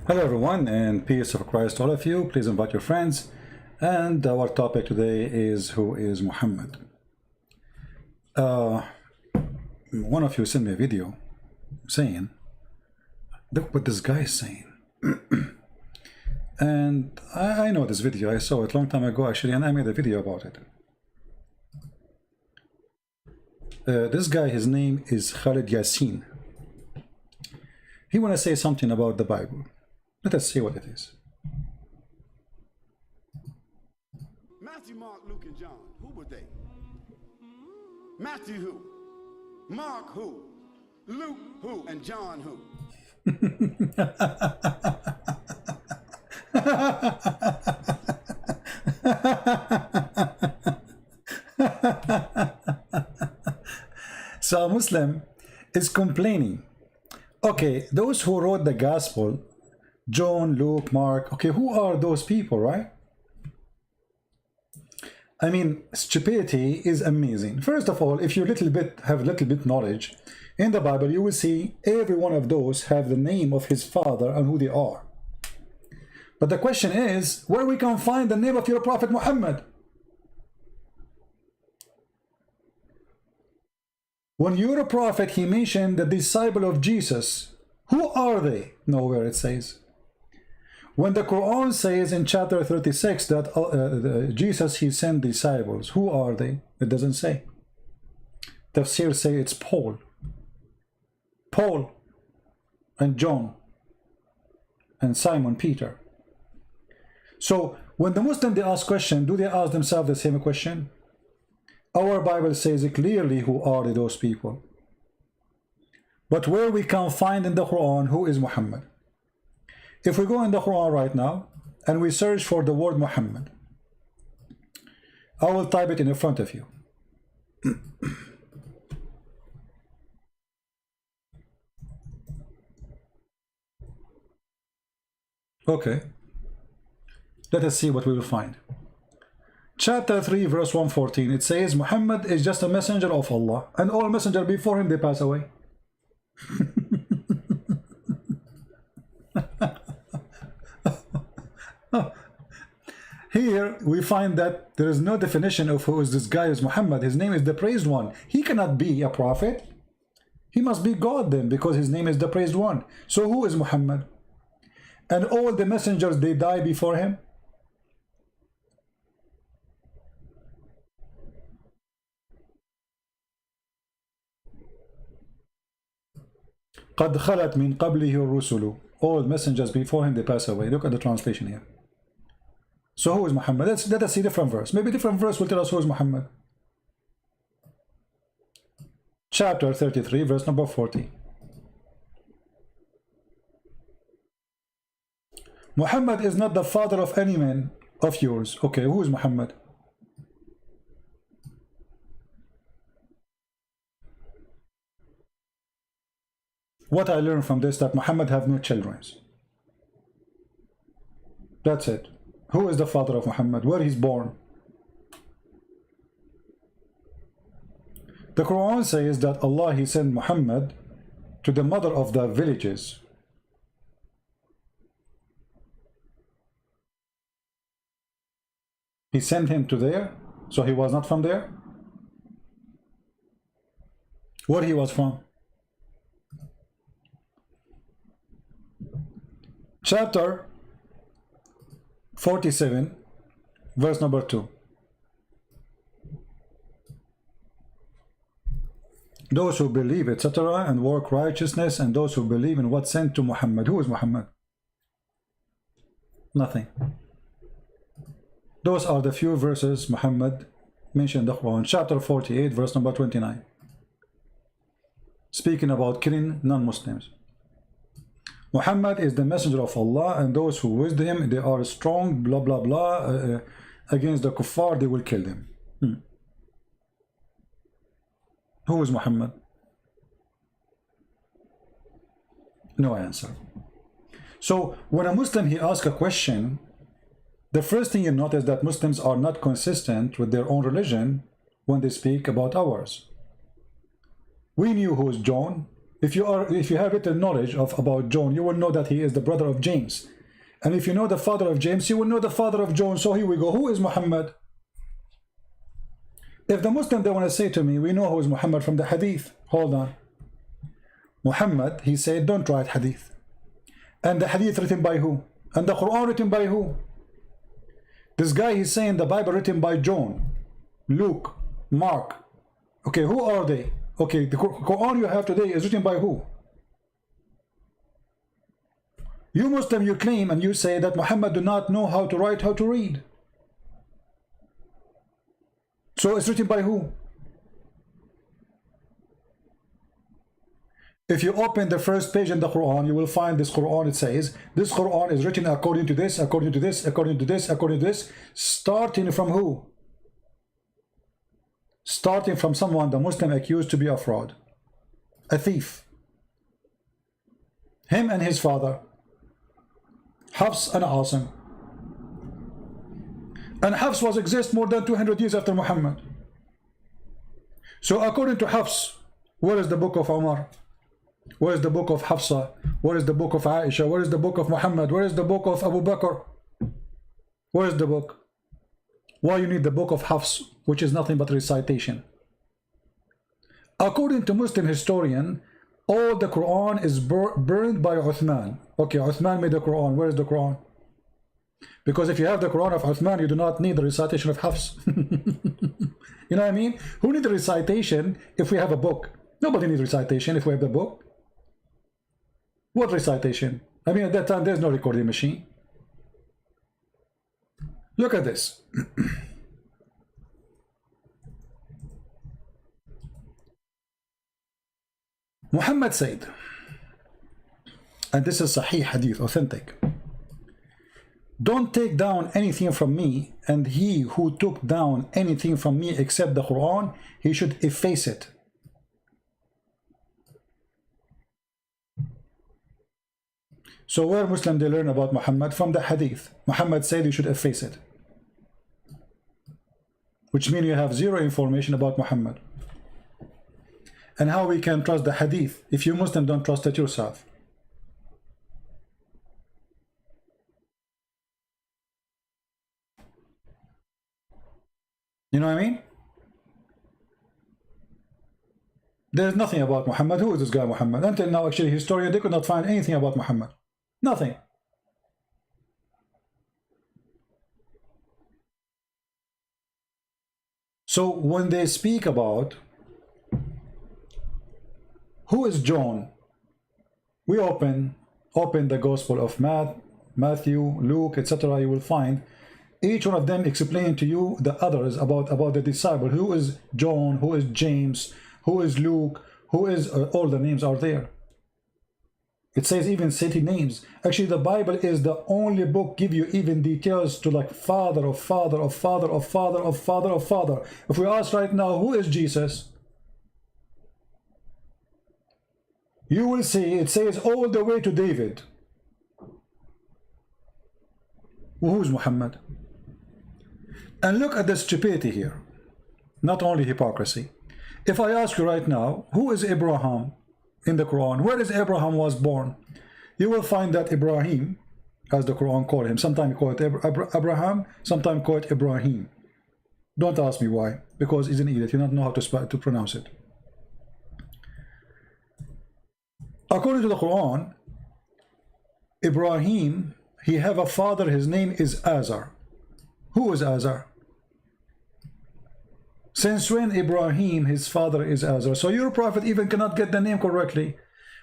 Hello everyone, and peace of Christ to all of you. Please invite your friends. And our topic today is, who is Muhammad? One of you sent me a video saying, look what this guy is saying. And I know this video. I saw it a long time ago actually, and I made a video about it. This guy, his name is Khalid Yassin. He want to say something about the Bible. Let us see what it is. Matthew, Mark, Luke, and John. Who were they? Matthew who? Mark who? Luke who? And John who? So a Muslim is complaining. Okay, those who wrote the gospel, John, Luke, Mark, okay, who are those people, right? I mean, stupidity is amazing. First of all, if you have a little bit knowledge in the Bible, you will see every one of those have the name of his father and who they are. But the question is, where we can find the name of your prophet Muhammad? When you're a prophet, he mentioned the disciple of Jesus. Who are they? Nowhere it says. When the Quran says in chapter 36 that Jesus, he sent disciples, who are they? It doesn't say. Tafsir say it's Paul and John and Simon Peter. So when the Muslim, they ask question, do they ask themselves the same question? Our Bible says clearly who are those people. But where we can find in the Quran who is Muhammad? If we go in the Quran right now and we search for the word Muhammad, I will type it in front of you. Okay. Let us see what we will find. Chapter 3, verse 114, it says, Muhammad is just a messenger of Allah, and all messengers before him, they pass away. Here we find that there is no definition of who is this guy is Muhammad. His name is the praised one. He cannot be a prophet. He must be God then, because his name is the praised one. So who is Muhammad? And all the messengers, they die before him. قد خلت من قبله الرسل. All messengers before him, they pass away. Look at the translation here. So who is Muhammad? Let us see different verse. Maybe different verse will tell us who is Muhammad. Chapter 33, verse number 40. Muhammad is not the father of any man of yours. Okay, who is Muhammad? What I learned from this, that Muhammad have no children. That's it. Who is the father of Muhammad? Where he's born? The Quran says that Allah, he sent Muhammad to the mother of the villages. He sent him to there, so he was not from there. Where he was from? Chapter 47, verse number 2. Those who believe, etc., and work righteousness, and those who believe in what sent to Muhammad. Who is Muhammad? Nothing. Those are the few verses Muhammad mentioned in the Quran. Chapter 48, verse number 29. Speaking about killing non-Muslims. Muhammad is the messenger of Allah, and those who with him, they are strong, blah, blah, blah, against the kuffar, they will kill them. Who is Muhammad? No answer. So when a Muslim, he asks a question, the first thing you notice that Muslims are not consistent with their own religion when they speak about ours. We knew who is John, If you have written knowledge about John, you will know that he is the brother of James. And if you know the father of James, you will know the father of John. So here we go. Who is Muhammad? If the Muslim, they want to say to me, we know who is Muhammad from the hadith. Hold on. Muhammad, he said, don't write hadith. And the hadith written by who? And the Quran written by who? This guy, he's saying the Bible written by John, Luke, Mark. Okay, who are they? Okay, the Quran you have today is written by who? You Muslim, you claim and you say that Muhammad do not know how to write, how to read. So it's written by who? If you open the first page in the Quran, you will find this Quran. It says, this Quran is written according to this, according to this, according to this, according to this. Starting from who? Starting from someone the Muslim accused to be a fraud, a thief. Him and his father, Hafs and Asim. And Hafs was exist more than 200 years after Muhammad. So according to Hafs, where is the book of Umar? Where is the book of Hafsa? Where is the book of Aisha? Where is the book of Muhammad? Where is the book of Abu Bakr? Where is the book? Why you need the book of Hafs, which is nothing but recitation? According to Muslim historian, all the Quran is burned by Uthman. Okay, Uthman made the Quran. Where is the Quran? Because if you have the Quran of Uthman, you do not need the recitation of Hafs. You know what I mean? Who needs the recitation if we have a book? Nobody needs recitation if we have the book. What recitation? I mean, at that time, there's no recording machine. Look at this. Muhammad said, and this is Sahih Hadith, authentic, don't take down anything from me, and he who took down anything from me except the Quran, he should efface it. So where Muslims they learn about Muhammad? From the Hadith. Muhammad said you should efface it, which means you have zero information about Muhammad. And how we can trust the Hadith if you Muslim don't trust it yourself? You know what I mean? There's nothing about Muhammad. Who is this guy Muhammad? Until now, actually, historians, they could not find anything about Muhammad. Nothing. So when they speak about who is John, we open the Gospel of Matthew, Luke, etc. You will find each one of them explaining to you the others about the disciple. Who is John? Who is James? Who is Luke? Who is all the names are there. It says even city names. Actually, the Bible is the only book give you even details to like father of father of father of father of father of father. If we ask right now, who is Jesus? You will see it says all the way to David. Who is Muhammad? And look at the stupidity here. Not only hypocrisy. If I ask you right now, who is Abraham in the Quran? Where is Abraham was born? You will find that Ibrahim, as the Quran called him, sometimes call it Abraham, sometimes call it Ibrahim. Don't ask me why, because he's an idiot. You don't know how to pronounce it. According to the Quran, Ibrahim, he have a father, his name is Azar. Who is Azar? Since when Ibrahim, his father is Azar? So your prophet even cannot get the name correctly.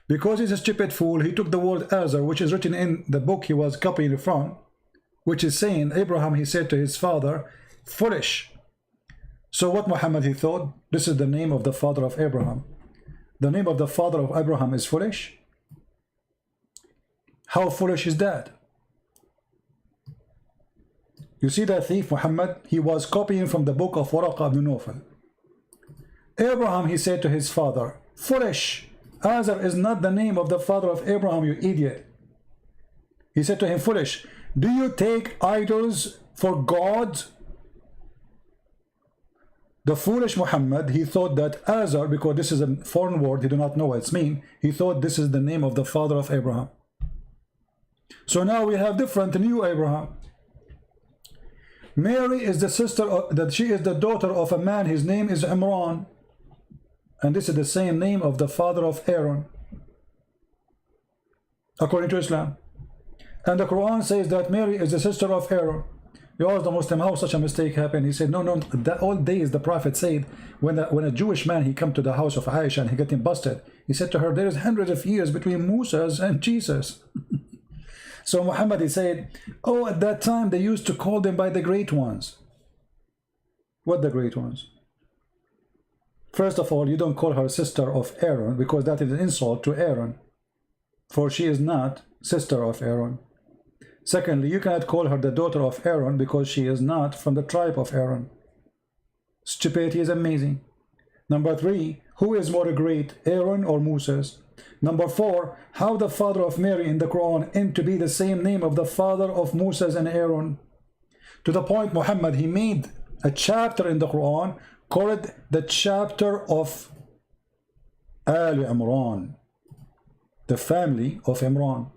Because he's a stupid fool, he took the word Azar, which is written in the book he was copying from, which is saying, Abraham, he said to his father, foolish. So what Muhammad, he thought, this is the name of the father of Abraham. The name of the father of Abraham is foolish? How foolish is that? You see that thief Muhammad, he was copying from the book of Waraqa ibn Nawfal. Abraham, he said to his father, foolish. Azar is not the name of the father of Abraham, you idiot. He said to him, foolish. Do you take idols for gods? The foolish Muhammad, he thought that Azar, because this is a foreign word, he do not know what it's mean, he thought this is the name of the father of Abraham. So now we have different new Abraham. Mary is the sister of, that she is the daughter of a man, his name is Imran, and this is the same name of the father of Aaron, according to Islam. And the Quran says that Mary is the sister of Aaron. You ask the Muslim how such a mistake happened. He said, no, that all days the Prophet said, when a Jewish man, he come to the house of Aisha and he got him busted, he said to her, there is hundreds of years between Moses and Jesus. So Muhammad, he said, oh, at that time they used to call them by the great ones. What the great ones? First of all, you don't call her sister of Aaron, because that is an insult to Aaron, for she is not sister of Aaron. Secondly, you cannot call her the daughter of Aaron, because she is not from the tribe of Aaron. Stupidity is amazing. Number 3, who is more great, Aaron or Moses? Number 4, how the father of Mary in the Quran aimed to be the same name of the father of Moses and Aaron. To the point, Muhammad, he made a chapter in the Quran called the chapter of Al Imran, the family of Imran.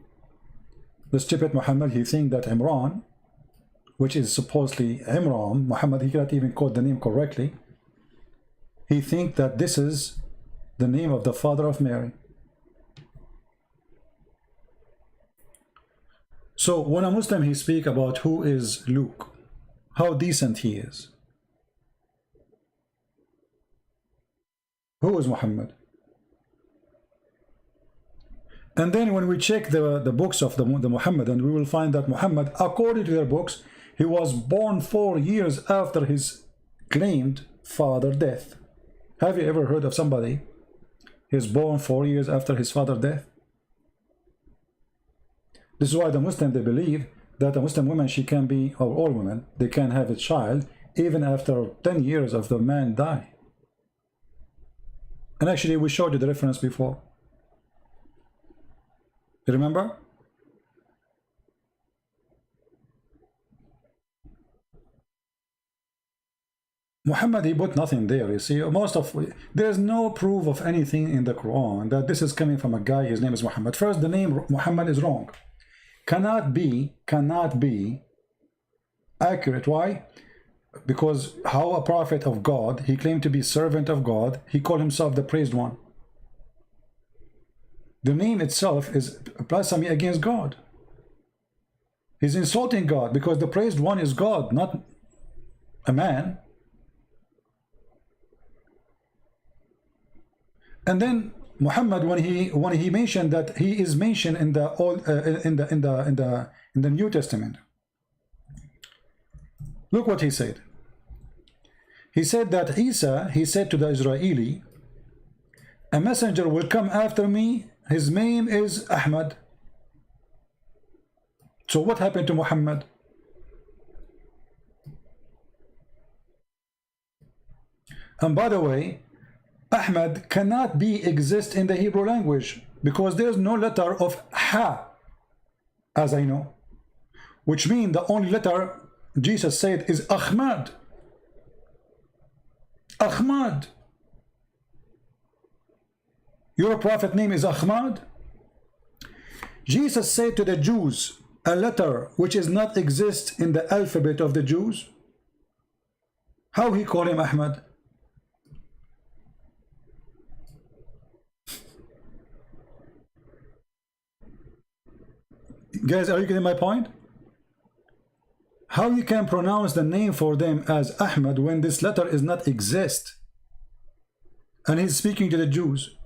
The stupid Muhammad, he think that Imran, which is supposedly Imran, Muhammad, he cannot even quote the name correctly. He think that this is the name of the father of Mary. So when a Muslim, he speak about who is Luke, how decent he is. Who is Muhammad? And then when we check the books of the Muhammadan, we will find that Muhammad, according to their books, he was born 4 years after his claimed father death. Have you ever heard of somebody he's born 4 years after his father death? This is why the Muslim, they believe that a Muslim woman, she can be, or all women, they can have a child even after 10 years of the man die. And actually we showed you the reference before. You remember? Muhammad, he put nothing there. You see, there's no proof of anything in the Quran that this is coming from a guy, his name is Muhammad. First, the name Muhammad is wrong. Cannot be accurate. Why? Because how a prophet of God, he claimed to be servant of God, he called himself the praised one. The name itself is blasphemy against God. He's insulting God, because the praised one is God, not a man. And then Muhammad, when he mentioned that he is mentioned in the old in the New Testament, look what he said. He said that Isa, he said to the Israeli, a messenger will come after me, his name is Ahmad. So what happened to Muhammad? And by the way, Ahmad cannot exist in the Hebrew language, because there's no letter of Ha, as I know, which means the only letter Jesus said is Ahmad. Ahmad. Your prophet name is Ahmad. Jesus said to the Jews a letter which is not exist in the alphabet of the Jews. How he called him Ahmad? Guys, are you getting my point? How you can pronounce the name for them as Ahmad when this letter is not exist? And he's speaking to the Jews.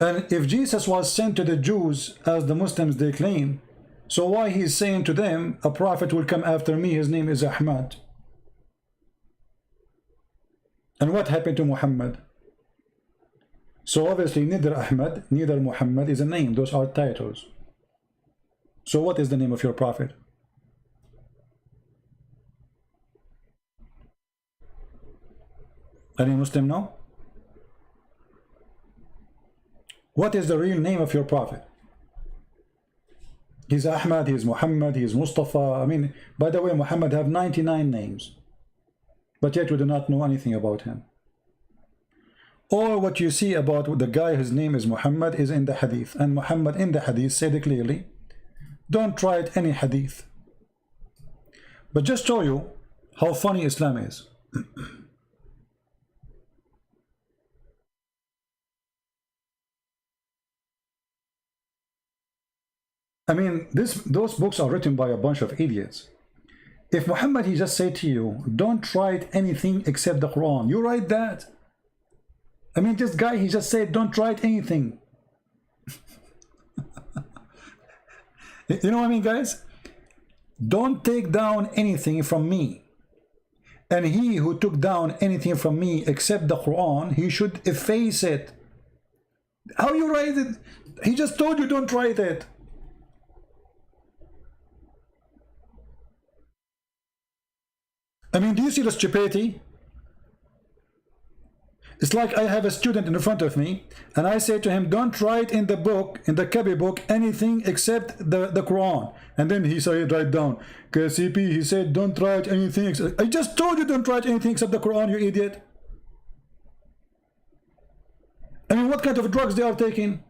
And if Jesus was sent to the Jews as the Muslims they claim, so why he's saying to them, a prophet will come after me, his name is Ahmad? And what happened to Muhammad? So obviously neither Ahmad, neither Muhammad is a name. Those are titles. So what is the name of your prophet? Any Muslim know? What is the real name of your prophet? He's Ahmad, he's Muhammad, he's Mustafa. I mean, by the way, Muhammad have 99 names, but yet we do not know anything about him. All what you see about the guy whose name is Muhammad is in the hadith, and Muhammad in the hadith said it clearly, don't try it any hadith. But just show you how funny Islam is. I mean, those books are written by a bunch of idiots. If Muhammad, he just said to you, don't write anything except the Quran, you write that? I mean, this guy, he just said, don't write anything. You know what I mean, guys? Don't take down anything from me. And he who took down anything from me except the Quran, he should efface it. How you write it? He just told you don't write it. I mean, do you see the stupidity? It's like I have a student in front of me, and I say to him, don't write in the book, in the copy book, anything except the Quran. And then he said, write down, KCP, he said, don't write anything except... I just told you don't write anything except the Quran, you idiot. I mean, what kind of drugs they are taking?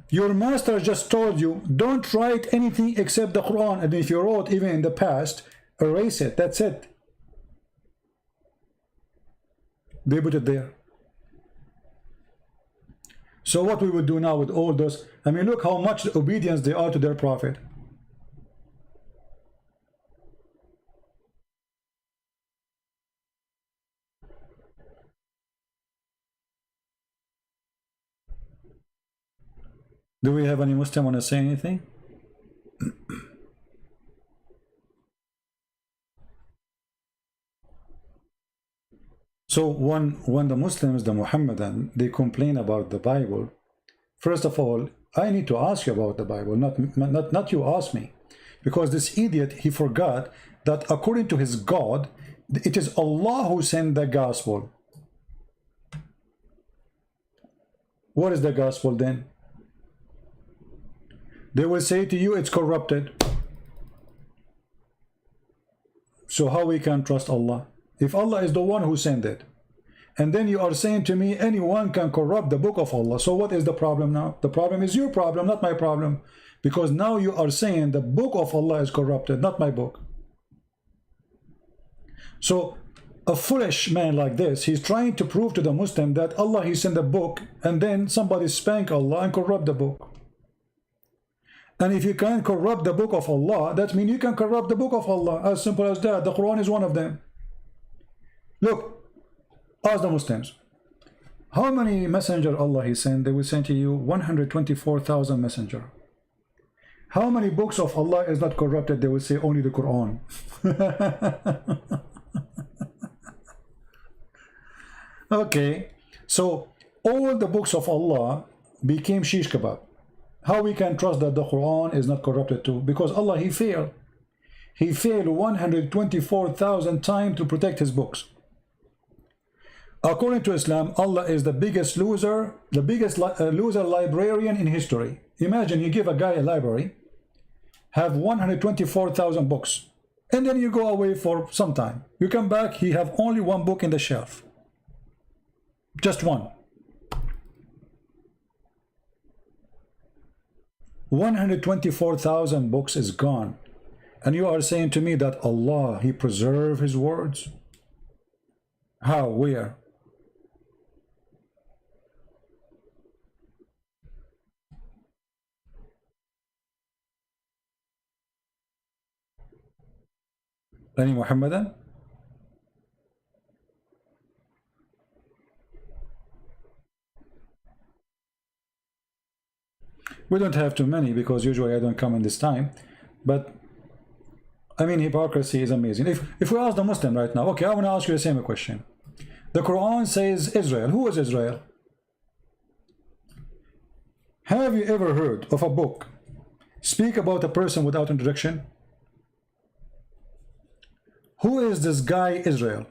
Your master just told you, don't write anything except the Quran. And if you wrote even in the past, erase it, that's it. They put it there. So what we would do now with all those, I mean, look how much obedience they are to their prophet. Do we have any Muslim want to say anything? So when the Muslims, the Muhammadan, they complain about the Bible, first of all, I need to ask you about the Bible, not you ask me. Because this idiot, he forgot that according to his God, it is Allah who sent the gospel. What is the gospel then? They will say to you, it's corrupted. So how we can trust Allah? If Allah is the one who sent it, and then you are saying to me, anyone can corrupt the book of Allah. So what is the problem now? The problem is your problem, not my problem. Because now you are saying the book of Allah is corrupted, not my book. So a foolish man like this, he's trying to prove to the Muslim that Allah, he sent a book, and then somebody spank Allah and corrupt the book. And if you can't corrupt the book of Allah, that means you can corrupt the book of Allah. As simple as that. The Quran is one of them. Look, ask the Muslims, how many messenger Allah he sent? They will send to you 124,000 messenger. How many books of Allah is not corrupted? They will say only the Quran. Okay, so all the books of Allah became shish kebab. How we can trust that the Quran is not corrupted too? Because Allah, he failed. He failed 124,000 times to protect his books. According to Islam, Allah is the biggest loser, the biggest loser librarian in history. Imagine you give a guy a library, have 124,000 books, and then you go away for some time. You come back, he have only one book in the shelf. Just one. 124,000 books is gone. And you are saying to me that Allah, he preserved his words? How? Where? Any Muhammadan? We don't have too many because usually I don't come in this time. But I mean, hypocrisy is amazing. If we ask the Muslim right now, okay, I want to ask you the same question. The Quran says Israel. Who is Israel? Have you ever heard of a book speak about a person without introduction? Who is this guy Israel?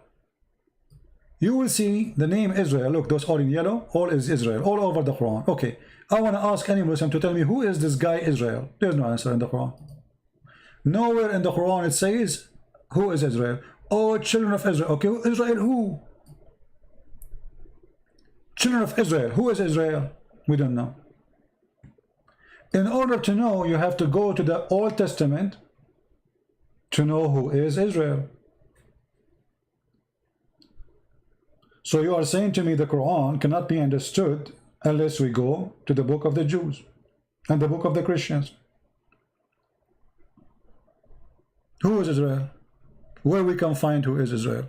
you will see the name Israel. Look, those all in yellow, all is Israel, all over the Quran. Okay, I want to ask any Muslim to tell me who is this guy Israel. There's no answer in the Quran. Nowhere in the Quran it says who is Israel. Oh, children of Israel. Okay, Israel who? Children of Israel. Who is Israel? We don't know. In order to know, you have to go to the Old Testament to know who is Israel. So you are saying to me the Quran cannot be understood unless we go to the book of the Jews and the book of the Christians. Who is Israel? Where we can find who is Israel?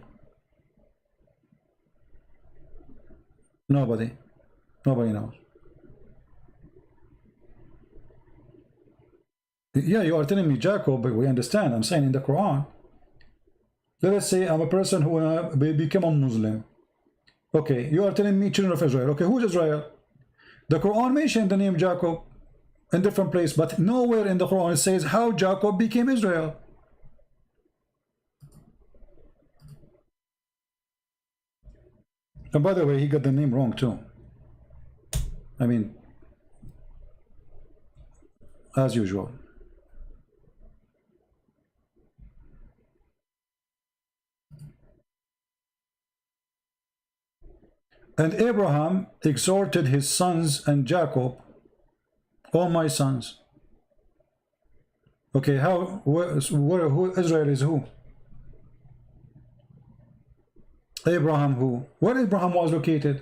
Nobody. Nobody knows. Yeah, you are telling me Jacob, but we understand. I'm saying in the Quran. Let us say I'm a person who wanna become a Muslim. Okay, you are telling me children of Israel. Okay, who is Israel? The Quran mentioned the name Jacob in different place, but nowhere in the Quran it says how Jacob became Israel. And by the way, he got the name wrong too. I mean, as usual. And Abraham exhorted his sons and Jacob, "O my sons." Okay, who Israel is who? Abraham who? Where Abraham was located?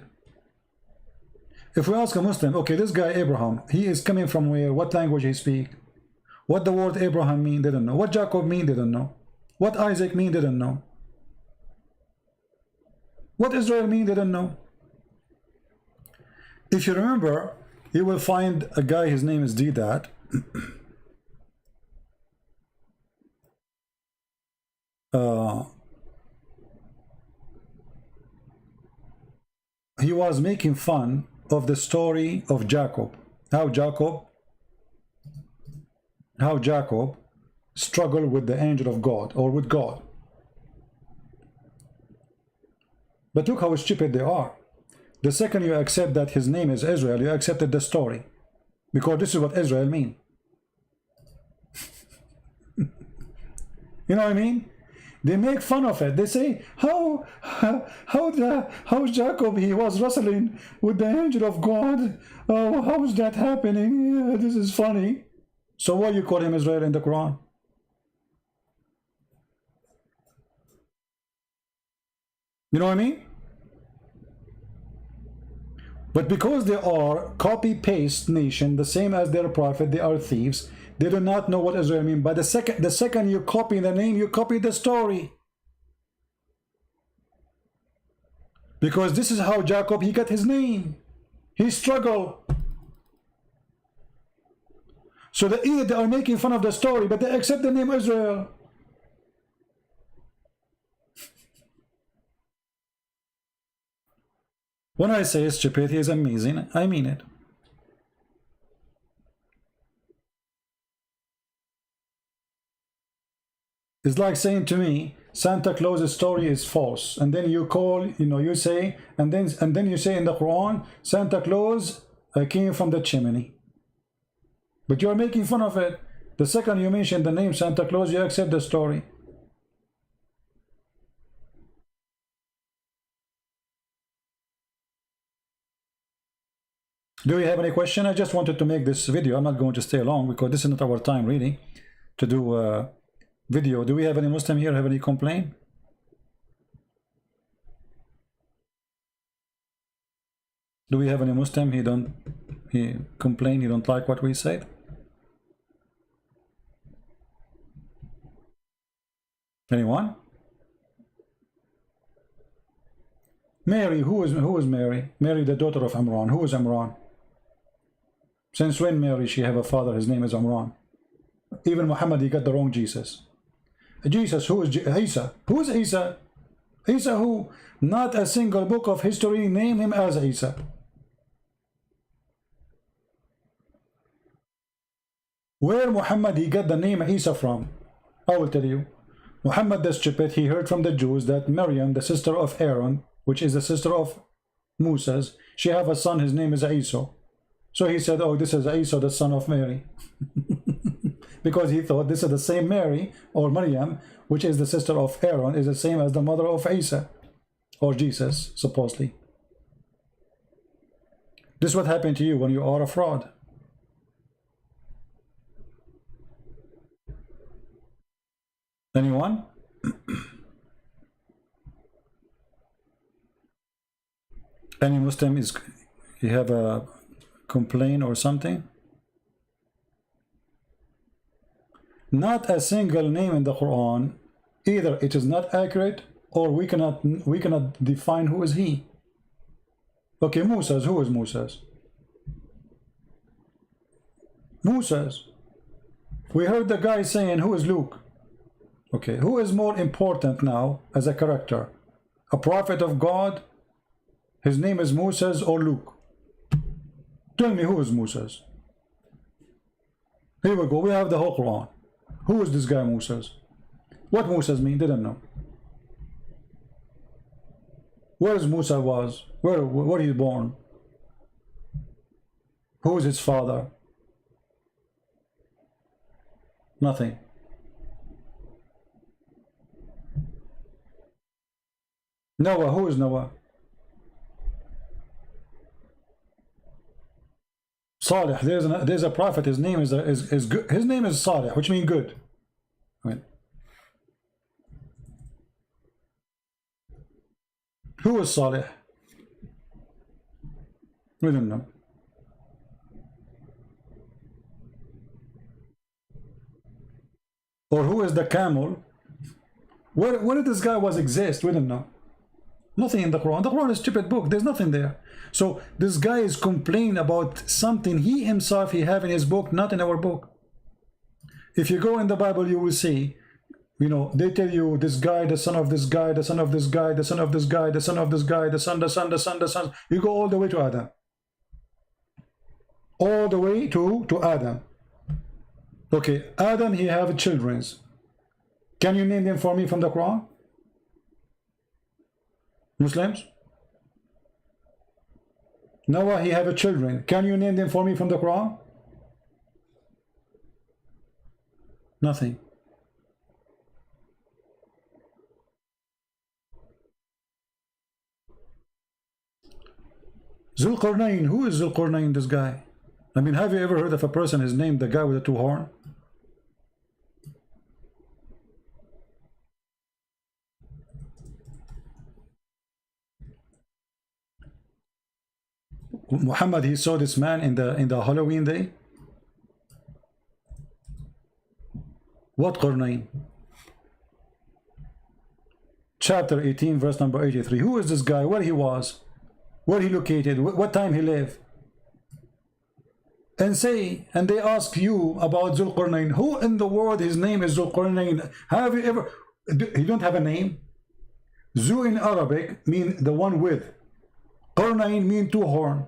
If we ask a Muslim, okay, this guy Abraham, he is coming from where? What language he speak? What the word Abraham mean? They don't know. What Jacob mean? They don't know. What Isaac mean? They don't know. What Israel mean? They don't know. If you remember, you will find a guy, his name is Didat. He was making fun of the story of Jacob. How Jacob struggled with the angel of God, or with God. But look how stupid they are. The second you accept that his name is Israel, you accepted the story. Because this is what Israel mean. You know what I mean? They make fun of it. They say, how Jacob, he was wrestling with the angel of God. Oh, how is that happening? Yeah, this is funny. So why you call him Israel in the Quran? You know what I mean? But because they are copy-paste nation, the same as their prophet, they are thieves. They do not know what Israel means. But the second you copy the name, you copy the story. Because this is how Jacob, he got his name. He struggled. So either they are making fun of the story, but they accept the name Israel. When I say stupidity is amazing, I mean it. It's like saying to me, Santa Claus's story is false, and then you call, you say, and then you say in the Quran, Santa Claus came from the chimney. But you are making fun of it. The second you mention the name Santa Claus, you accept the story. Do we have any question? I just wanted to make this video. I'm not going to stay long because this is not our time really to do a video. Do we have any Muslim here have any complaint? Do we have any Muslim? He complain, he don't like what we said? Anyone? Mary, who is Mary? Mary, the daughter of Imran. Who is Imran? Since when Mary, she have a father, his name is Imran. Even Muhammad, he got the wrong Jesus. Jesus, who is Isa? Who is Isa? Isa who? Not a single book of history name him as Isa. Where Muhammad, he got the name Isa from? I will tell you. Muhammad the stupid, he heard from the Jews that Maryam, the sister of Aaron, which is the sister of Moses. She have a son, his name is Isa. So he said, oh, this is Isa, the son of Mary. Because he thought this is the same Mary, or Maryam, which is the sister of Aaron, is the same as the mother of Isa, or Jesus, supposedly. This is what happened to you when you are a fraud. Anyone? Any Muslim is, you have a complaint or something? Not a single name in the Quran. Either it is not accurate, or we cannot define who is he. Okay, Moses. Who is Moses? Moses. We heard the guy saying, who is Luke? Okay, who is more important now as a character? A prophet of God? His name is Moses, or Luke? Tell me, who is Moses? Here we go. We have the whole Quran. Who is this guy Moses? What Moses mean? Didn't know. Where is Musa was? Where he born? Who is his father? Nothing. Noah. Who is Noah? Salih. There's a prophet. His name is good. His name is Salih, which means good. Right. Who is Salih? We don't know. Or who is the camel? Where did this guy was exist? We don't know. Nothing in the Quran. The Quran is a stupid book. There's nothing there. So this guy is complaining about something he himself he have in his book, not in our book. If you go in the Bible, you will see, you know, they tell you this guy, the son of this guy, the son of this guy, the son of this guy, the son of this guy, the son, the son, the son, the son. You go all the way to Adam. All the way to Adam. Okay, Adam, he have children. Can you name them for me from the Quran? Muslims? Noah, he have children. Can you name them for me from the Quran? Nothing. Zulqarnain. Who is Zulqarnain, this guy? I mean, have you ever heard of a person is named the guy with the two horns? Muhammad, he saw this man in the Halloween day. What Qarnain? Chapter 18, verse number 83. Who is this guy? Where he was? Where he located? What time he lived? And they ask you about Zulqarnain. Who in the world his name is Zulqarnain? Have you ever? He don't have a name. Zu in Arabic mean the one with. Qarnain mean two horn.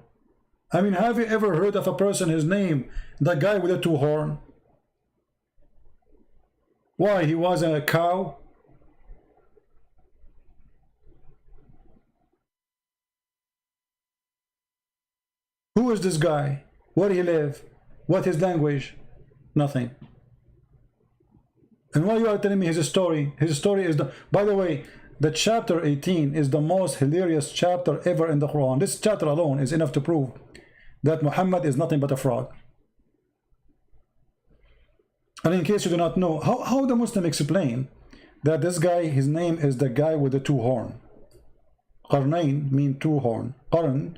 I mean, have you ever heard of a person, his name, the guy with the two horn? Why? He was a cow? Who is this guy? Where he live? What his language? Nothing. And why you are telling me his story? His story is the... By the way, the chapter 18 is the most hilarious chapter ever in the Quran. This chapter alone is enough to prove that Muhammad is nothing but a fraud. And in case you do not know, how the Muslim explain that this guy, his name is the guy with the two horn. Qarnain mean two horn. Qarn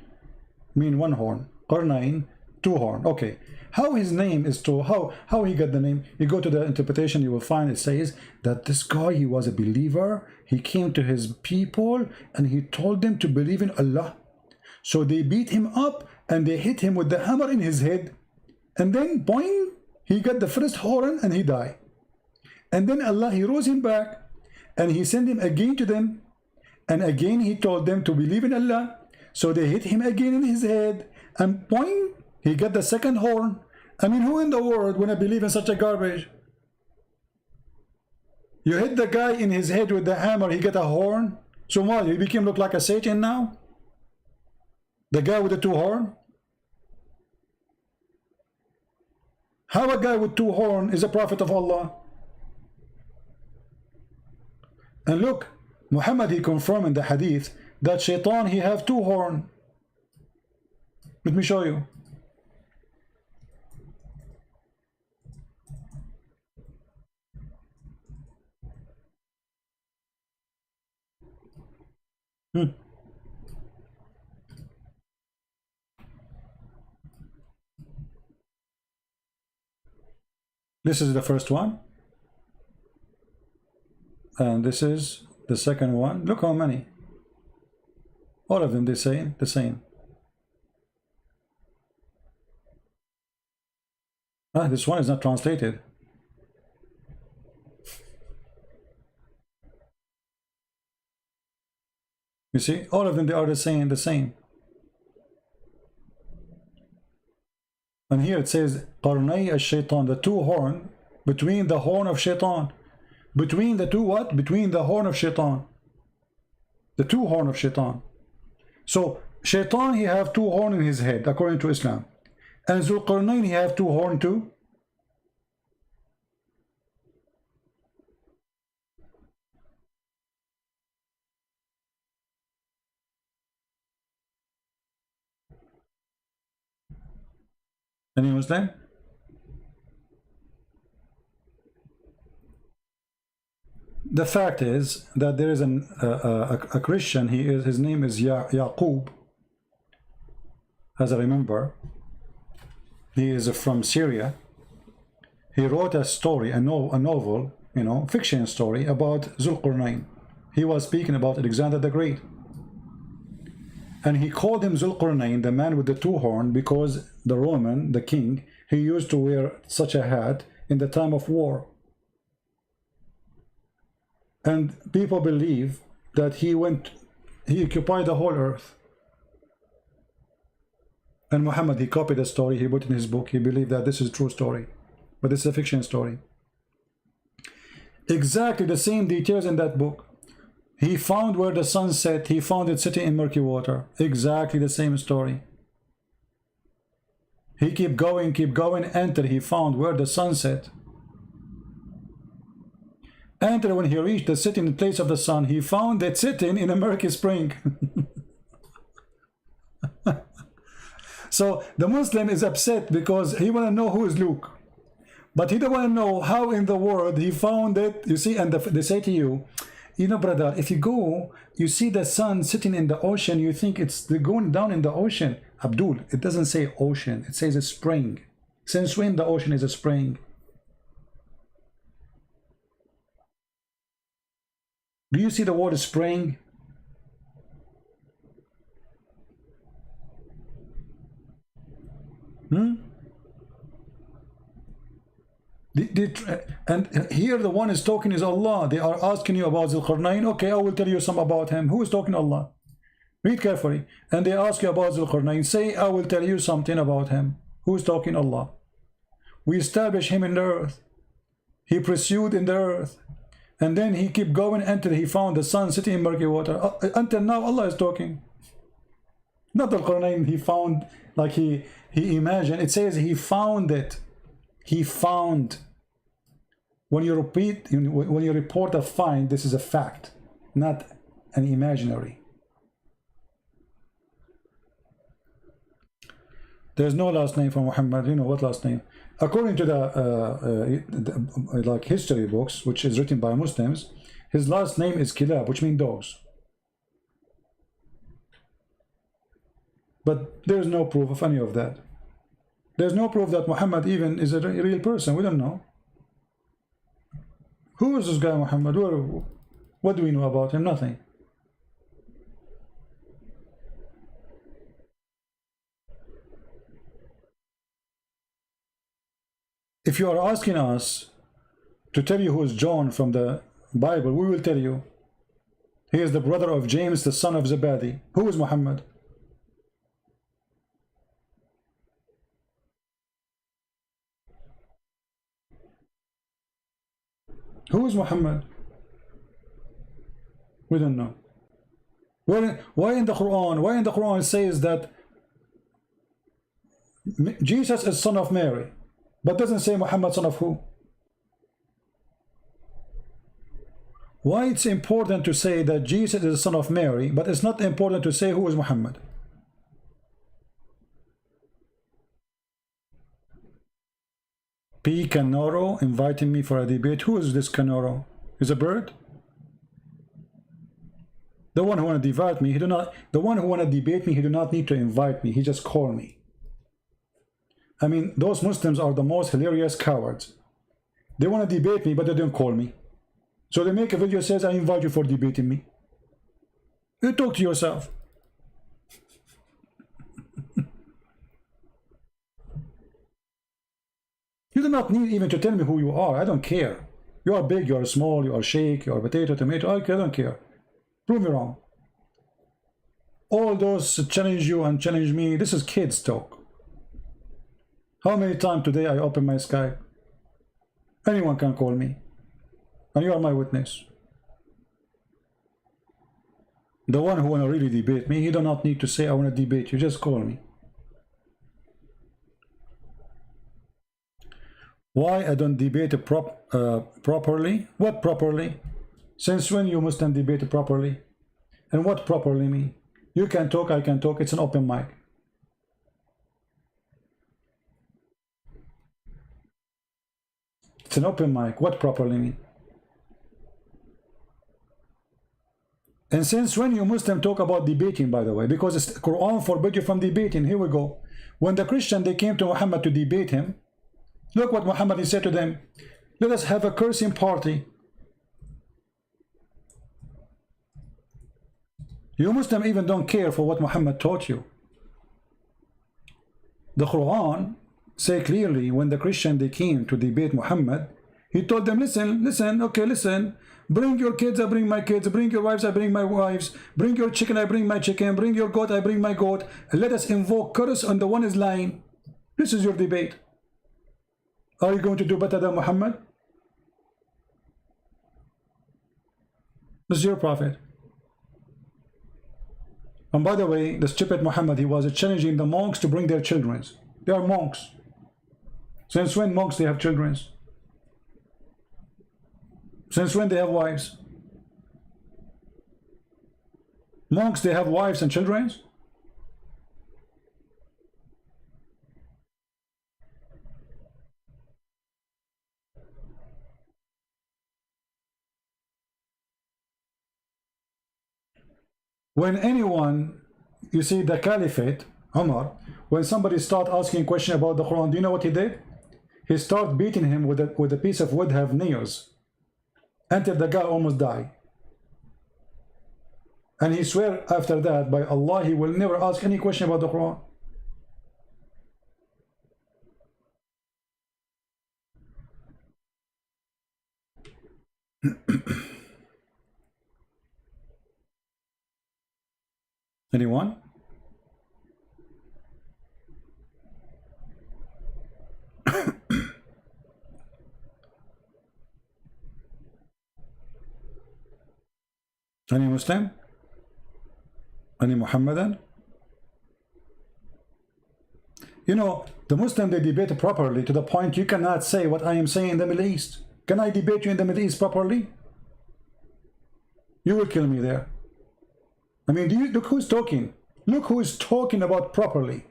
mean one horn. Qarnain, two horn. Okay. How his name is two, how he got the name? You go to the interpretation, you will find it says that this guy, he was a believer. He came to his people and he told them to believe in Allah. So they beat him up and they hit him with the hammer in his head. And then, boing, he got the first horn and he died. And then Allah, he rose him back and he sent him again to them. And again, he told them to believe in Allah. So they hit him again in his head and boing, he got the second horn. I mean, who in the world wanna believe in such a garbage? You hit the guy in his head with the hammer, he got a horn. So why? He became look like a Satan now? The guy with the two horn? How a guy with two horn is a prophet of Allah? And look, Muhammad, he confirmed in the hadith that Shaitan, he have two horn. Let me show you. This is the first one. And this is the second one. Look how many. All of them, they say the same. This one is not translated. You see, all of them, they are the same. And here it says, Qarnay ash-shaytan, the two horn, between the horn of shaitan. Between the two what? Between the horn of shaitan. The two horn of shaitan. So, shaitan, he have two horn in his head, according to Islam. And Zulqarnain, he have two horn too. Any Muslim? The fact is that there is a Christian. His name is Yaqub. As I remember, he is from Syria. He wrote a story, a novel, you know, fiction story about Zulqarnain. He was speaking about Alexander the Great. And he called him Zulqarnain, the man with the two horns, because the Roman, the king, he used to wear such a hat in the time of war. And people believe that he occupied the whole earth. And Muhammad, he copied the story, he put in his book, he believed that this is a true story. But it's a fiction story. Exactly the same details in that book. He found where the sun set, he found it sitting in murky water. Exactly the same story. He kept going, until he found where the sun set. Until when he reached the sitting place of the sun, he found it sitting in a murky spring. So the Muslim is upset because he want to know who is Luke. But he don't want to know how in the world he found it. You see, and they say to you, you know, brother, if you go, you see the sun sitting in the ocean, you think it's going down in the ocean. Abdul, it doesn't say ocean, it says a spring. Since when the ocean is a spring? Do you see the word spring? And here the one is talking is Allah. They are asking you about Zulqarnain. Okay, I will tell you some about him. Who is talking? Allah. Read carefully. And they ask you about Zulqarnain. Say, I will tell you something about him. Who is talking? Allah. We established him in the earth. He pursued in the earth. And then he kept going until he found the sun sitting in murky water. Until now, Allah is talking. Not Zulqarnain. He found, like he imagined. It says he found it. He found. When you report a find, this is a fact, not an imaginary. There's no last name for Muhammad. You know what last name? According to the like history books, which is written by Muslims, his last name is Kilab, which means dogs. But there's no proof of any of that. There's no proof that Muhammad even is a real person. We don't know. Who is this guy Muhammad? What do we know about him? Nothing. If you are asking us to tell you who is John from the Bible, we will tell you. He is the brother of James, the son of Zebedee. Who is Muhammad? Who is Muhammad? We don't know. Why in the Quran it says that Jesus is son of Mary, but doesn't say Muhammad son of who? Why it's important to say that Jesus is the son of Mary, but it's not important to say who is Muhammad? P. Canoro inviting me for a debate. Who is this Canoro? Is a bird? The one who want to debate me, he do not need to invite me. He just call me. I mean, those Muslims are the most hilarious cowards. They want to debate me, but they don't call me. So they make a video that says, I invite you for debating me. You talk to yourself. You do not need even to tell me who you are. I don't care. You are big, you are small, you are shake, you are potato, tomato. I don't care. Prove me wrong. All those challenge you and challenge me, this is kids talk. How many times today I open my Skype? Anyone can call me. And you are my witness. The one who want to really debate me, he do not need to say, I want to debate you. Just call me. Why I don't debate properly? What properly? Since when you Muslim debate properly? And what properly mean? You can talk, I can talk. It's an open mic. It's an open mic. What properly mean? And since when you Muslim talk about debating, by the way, because the Quran forbid you from debating. Here we go. When the Christian, they came to Muhammad to debate him, look what Muhammad said to them. Let us have a cursing party. You Muslim even don't care for what Muhammad taught you. The Quran say clearly, when the Christian, they came to debate Muhammad, he told them, listen, okay, listen. Bring your kids, I bring my kids. Bring your wives, I bring my wives. Bring your chicken, I bring my chicken. Bring your goat, I bring my goat. And let us invoke curse on the one is lying. This is your debate. Are you going to do better than Muhammad? This is your prophet. And by the way, the stupid Muhammad, he was challenging the monks to bring their children. They are monks. Since when monks they have children? Since when they have wives? Monks, they have wives and children? When anyone, you see the caliphate, Umar, when somebody start asking question about the Quran, do you know what he did? He started beating him with a piece of wood have nails until the guy almost died. And he swear after that by Allah he will never ask any question about the Quran. Anyone? Any Muslim? Any Muhammadan? You know, the Muslim, they debate properly to the point you cannot say what I am saying in the Middle East. Can I debate you in the Middle East properly? You will kill me there. I mean, do you look who's talking? Look who is talking about properly.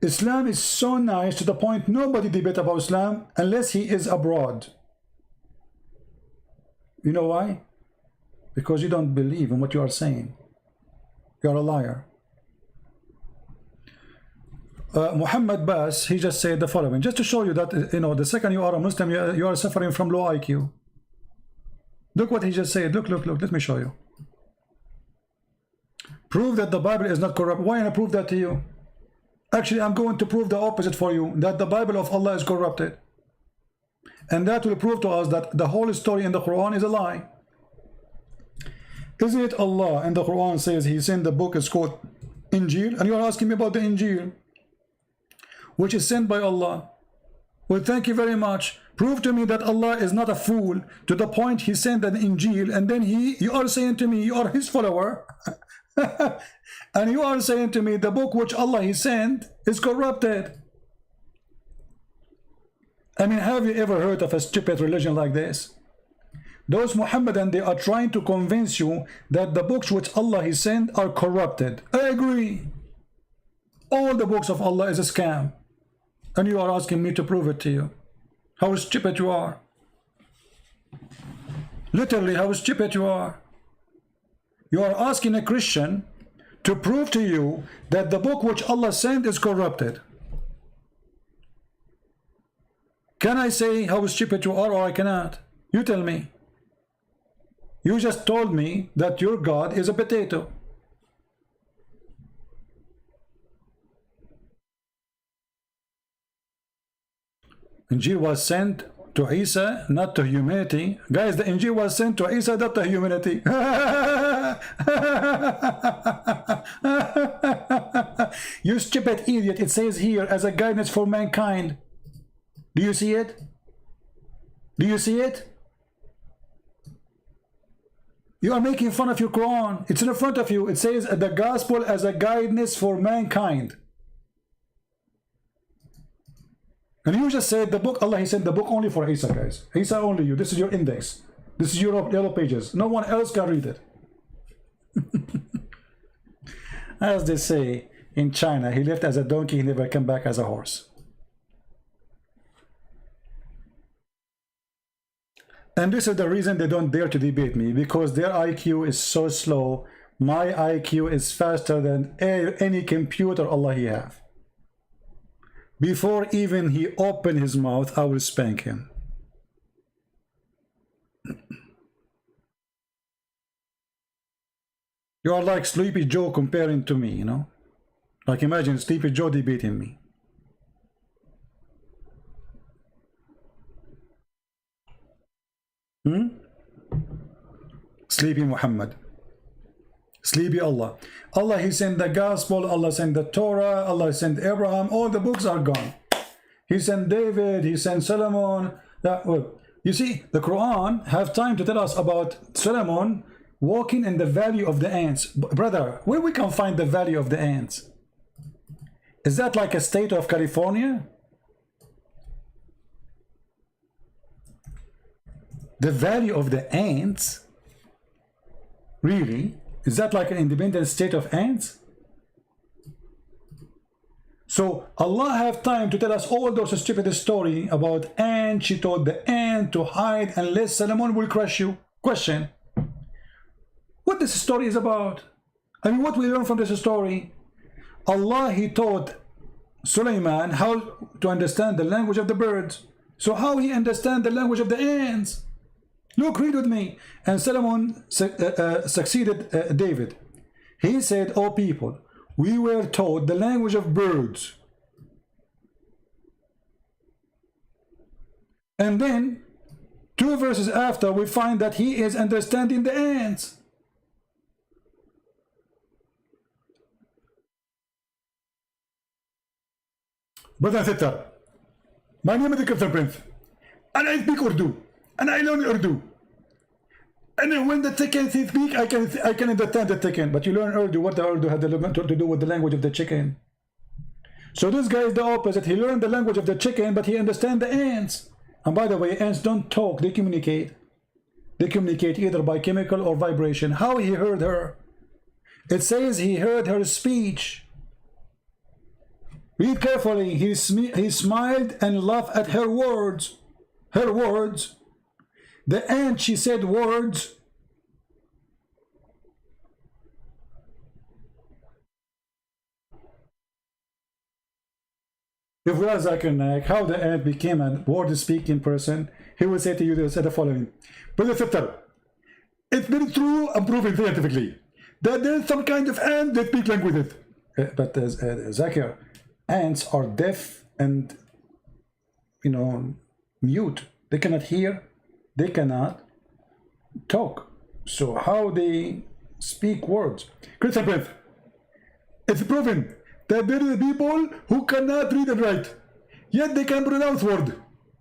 Islam is so nice to the point nobody debate about Islam unless he is abroad. You know why? Because you don't believe in what you are saying. You are a liar. Muhammad Bas, he just said the following, just to show you that, you know, the second you are a Muslim, you are suffering from low IQ. Look what he just said. Look, let me show you. Prove that the Bible is not corrupt. Why not prove that to you? Actually, I'm going to prove the opposite for you, that the Bible of Allah is corrupted. And that will prove to us that the whole story in the Quran is a lie. Isn't it Allah in the Quran says he sent the book, is called Injil, and you are asking me about the Injil, which is sent by Allah. Well, thank you very much. Prove to me that Allah is not a fool to the point he sent an Injil, and then you are saying to me you are his follower, and you are saying to me the book which Allah he sent is corrupted. I mean, have you ever heard of a stupid religion like this? Those Muhammadan, they are trying to convince you that the books which Allah he sent are corrupted. I agree. All the books of Allah is a scam. And you are asking me to prove it to you. How stupid you are. Literally, how stupid you are. You are asking a Christian to prove to you that the book which Allah sent is corrupted. Can I say how stupid you are, or I cannot? You tell me. You just told me that your God is a potato. Injil was sent to Isa, not to humanity. Guys, the Injil was sent to Isa, not to humanity. You stupid idiot. It says here as a guidance for mankind. Do you see it? Do you see it? You are making fun of your Quran. It's in front of you. It says the gospel as a guidance for mankind. And you just said the book, Allah he sent the book only for Isa, guys. Isa only you. This is your index. This is your yellow pages. No one else can read it. As they say in China, he left as a donkey, he never came back as a horse. And this is the reason they don't dare to debate me, because their IQ is so slow. My IQ is faster than any computer Allah he have. Before even he open his mouth, I will spank him. You are like Sleepy Joe comparing to me, you know? Like imagine Sleepy Joe debating me. Sleepy Muhammad. Sleepy Allah. Allah he sent the gospel, Allah sent the Torah, Allah sent Abraham, all the books are gone. He sent David, he sent Solomon. Well, you see, the Quran have time to tell us about Solomon walking in the valley of the ants. Brother, where we can find the valley of the ants? Is that like a state of California? The valley of the ants? Really? Is that like an independent state of ants? So Allah have time to tell us all those stupid story about ant. She told the ant to hide unless Solomon will crush you. Question: what this story is about? I mean, what we learn from this story? Allah he taught Sulaiman how to understand the language of the birds. So how he understand the language of the ants? Look, read with me. And Solomon succeeded David. He said, "O people, we were taught the language of birds." And then 2 verses after, we find that he is understanding the ants. Brother and sister, my name is the Christian Prince, and I speak Urdu, and I learn Urdu. And then when the chicken speak, I can understand the chicken. But you learn Urdu. What the Urdu had to do with the language of the chicken? So this guy is the opposite. He learned the language of the chicken, but he understands the ants. And by the way, ants don't talk. They communicate. They communicate either by chemical or vibration. How he heard her? It says he heard her speech. Read carefully. He smiled and laughed at her words. Her words. The ant, she said words. If we are Zakir Naik, how the ant became a word-speaking person, he will say to you the following: Brother sister, it's very true and proven scientifically that there is some kind of ant that speak languages. But Zakir, ants are deaf and, you know, mute. They cannot hear. They cannot talk. So how they speak words? Christian Prince, it's proven that there are people who cannot read and write, yet they can pronounce word.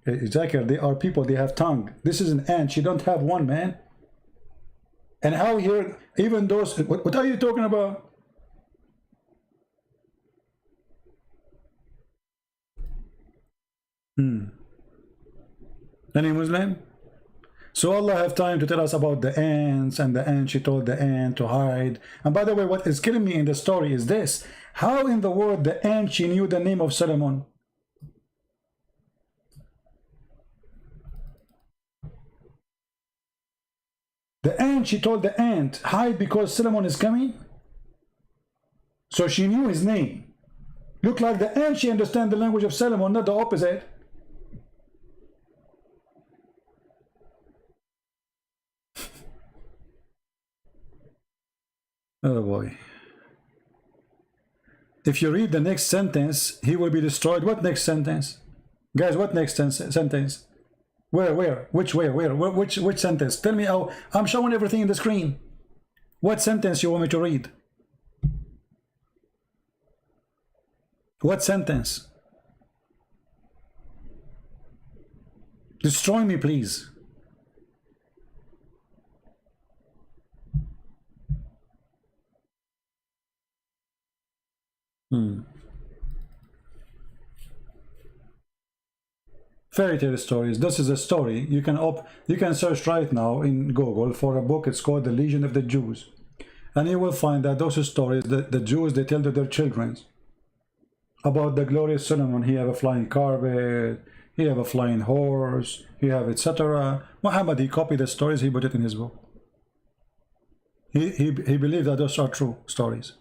Exactly, they are people, they have tongue. This is an ant, she don't have one, man. And how here, even those, what are you talking about? Any Muslim? So Allah have time to tell us about the ants, and the ant, she told the ant to hide. And by the way, what is killing me in the story is this: how in the world the ant, she knew the name of Solomon? The ant, she told the ant, hide because Solomon is coming. So she knew his name. Look like the ant, she understand the language of Solomon, not the opposite. Oh boy. If you read the next sentence, he will be destroyed. What next sentence? Guys, what next sentence? Where? Which sentence? Tell me how. I'm showing everything in the screen. What sentence you want me to read? What sentence? Destroy me, please. Fairy tale stories. This is a story. You can search right now in Google for a book. It's called The Legion of the Jews, and you will find that those stories that the Jews, they tell to their children about the glorious Solomon. He have a flying carpet, he have a flying horse, he have etc. Muhammad, he copied the stories, he put it in his book. He believed that those are true stories.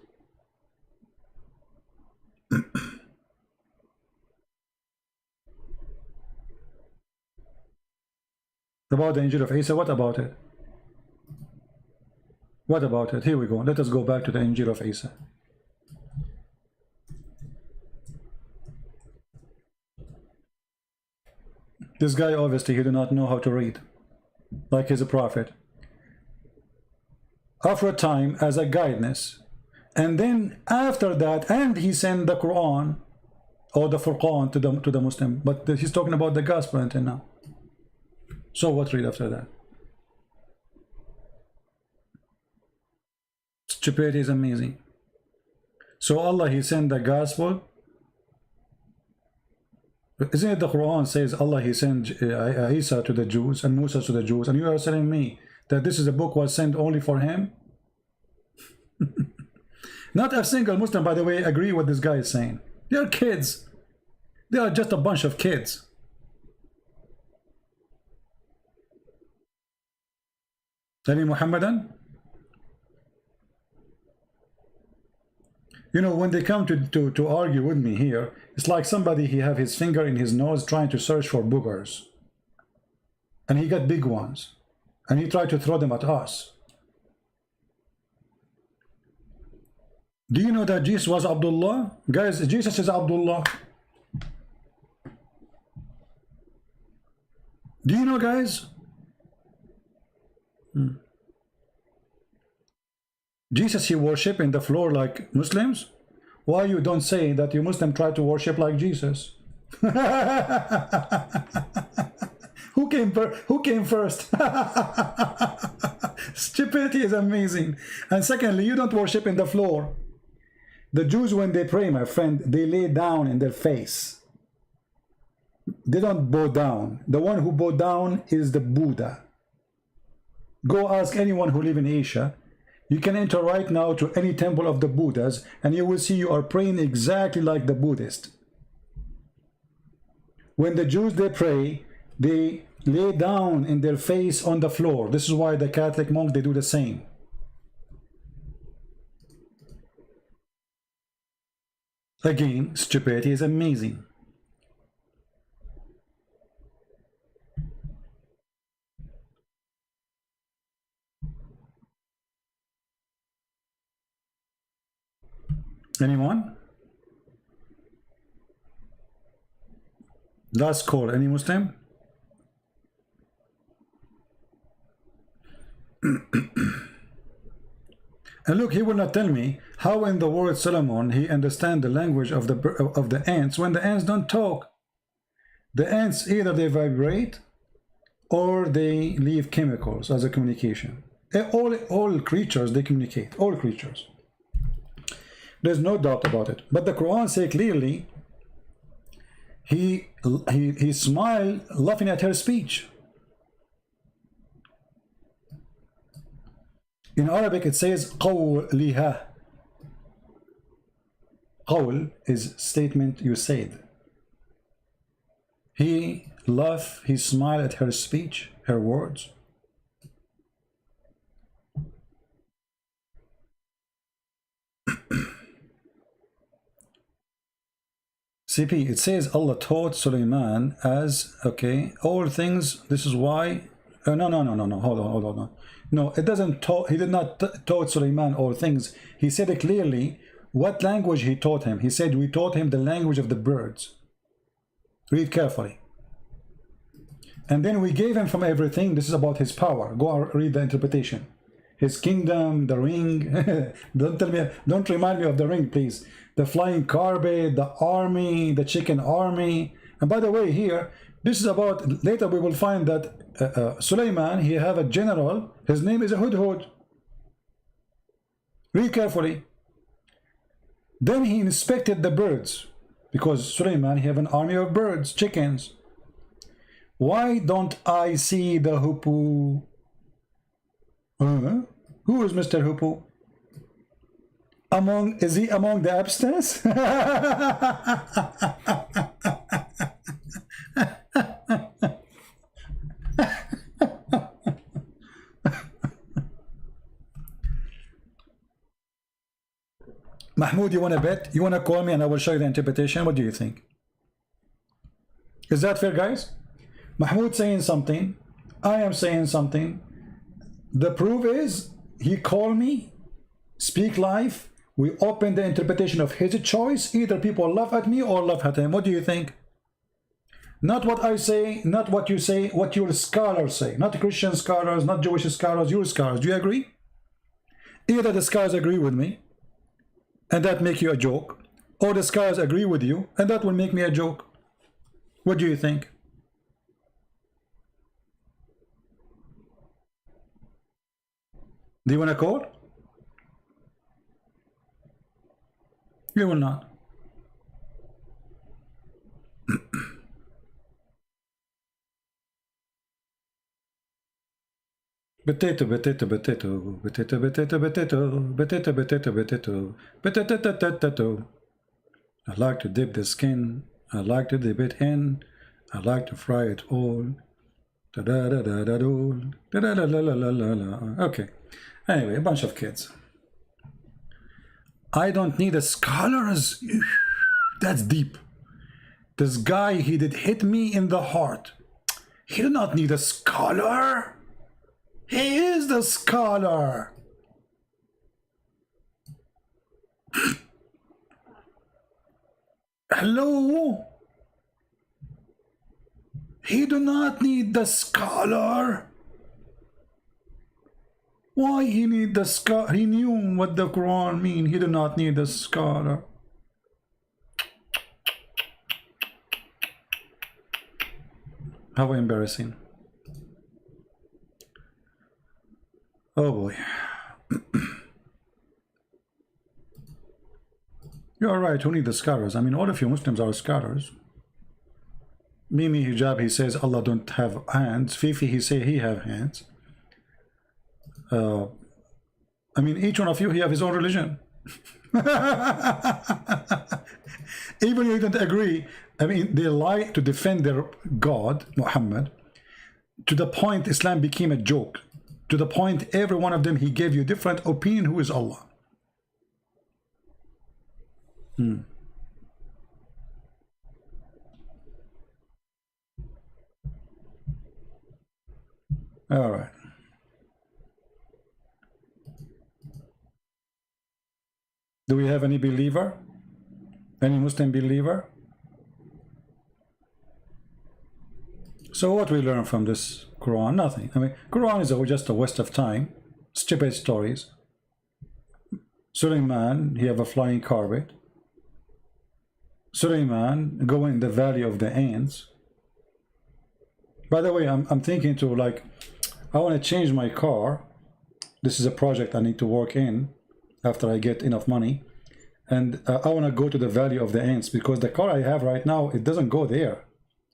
About the Injil of Isa, what about it? What about it? Here we go. Let us go back to the Injil of Isa. This guy, obviously, he do not know how to read, like he's a prophet. After a time, as a guidance, and then after that, and he sent the Quran or the Furqan to the Muslim. But he's talking about the gospel until now. So what read after that? Stupidity is amazing. So Allah, he sent the gospel. Isn't it the Quran says Allah, he sent Isa to the Jews and Musa to the Jews, and you are telling me that this is a book was sent only for him? Not a single Muslim, by the way, agree what this guy is saying. They are kids. They are just a bunch of kids. Any Muhammadan? You know, when they come to argue with me here, it's like somebody, he have his finger in his nose trying to search for boogers. And he got big ones. And he tried to throw them at us. Do you know that Jesus was Abdullah? Guys, Jesus is Abdullah. Do you know, guys? Jesus, he worship in the floor like Muslims. Why you don't say that you Muslim try to worship like Jesus? Who came first? Stupidity is amazing. And secondly, you don't worship in the floor. The Jews, when they pray, my friend, they lay down in their face. They don't bow down. The one who bow down is the Buddha. Go ask anyone who live in Asia. You can enter right now to any temple of the Buddhas, and you will see you are praying exactly like the Buddhist. When the Jews, they pray, they lay down in their face on the floor. This is why the Catholic monks, they do the same. Again, stupidity is amazing. Anyone? Last call. Any Muslim? And look, he will not tell me how in the word Solomon he understand the language of the ants when the ants don't talk. The ants, either they vibrate or they leave chemicals as a communication. All creatures, they communicate. All creatures. There's no doubt about it. But the Quran says clearly, he smiled, laughing at her speech. In Arabic, it says قَوْلِهَا. Qawl is statement you said. He laughed, he smiled at her speech, her words. CP, it says Allah taught Sulaiman as, okay, all things, this is why, no, hold on. No, it doesn't taught, he did not taught Sulaiman all things. He said it clearly, what language he taught him. He said, we taught him the language of the birds. Read carefully. And then we gave him from everything. This is about his power. Go read the interpretation. His kingdom, the ring. Don't remind me of the ring, please. The flying carpet, the army, the chicken army. And by the way, here, this is about, later we will find that Sulaiman, he have a general, his name is a Hudhud. Read carefully. Then he inspected the birds, because Sulaiman, he have an army of birds, chickens. Why don't I see the hoopoe? Who is Mr. Hoopoe? Is he among the abstinence? Mahmoud, you want to bet? You want to call me and I will show you the interpretation? What do you think? Is that fair, guys? Mahmoud saying something, I am saying something. The proof is, he called me, speak live, we open the interpretation of his choice. Either people laugh at me or laugh at him. What do you think? Not what I say, not what you say, what your scholars say. Not Christian scholars, not Jewish scholars, your scholars. Do you agree? Either the scholars agree with me, and that make you a joke, or the scholars agree with you, and that will make me a joke. What do you think? Do you want to call? You will not. Potato, potato, potato, potato, potato, potato, potato, potato, potato, potato, potato. I like to dip the skin. I like to dip it in. I like to fry it all. Da da da da da da da da da la la la la. Okay. Anyway, a bunch of kids. I don't need a scholars. That's deep. This guy, he did hit me in the heart. He did not need a scholar. He is the scholar. Hello? He do not need the scholar. Why he need the scholar? He knew what the Quran mean. He did not need the scholar. How embarrassing. Oh boy. You're right, who need the scholars? I mean, all of you Muslims are scholars. Mimi Hijab, he says Allah don't have hands. Fifi, he say he have hands. I mean, each one of you, he have his own religion. Even you don't agree. I mean, they lie to defend their God, Muhammad, to the point Islam became a joke. To the point every one of them, he gave you different opinion who is Allah. All right. Do we have any believer? Any Muslim believer? So what we learn from this Quran? Nothing. I mean, Quran is just a waste of time. Stupid stories. Sulaiman, he have a flying carpet. Sulaiman go in the valley of the ants. By the way, I'm thinking to, like, I want to change my car. This is a project I need to work in after I get enough money. And I want to go to the Valley of the Ants, because the car I have right now, it doesn't go there.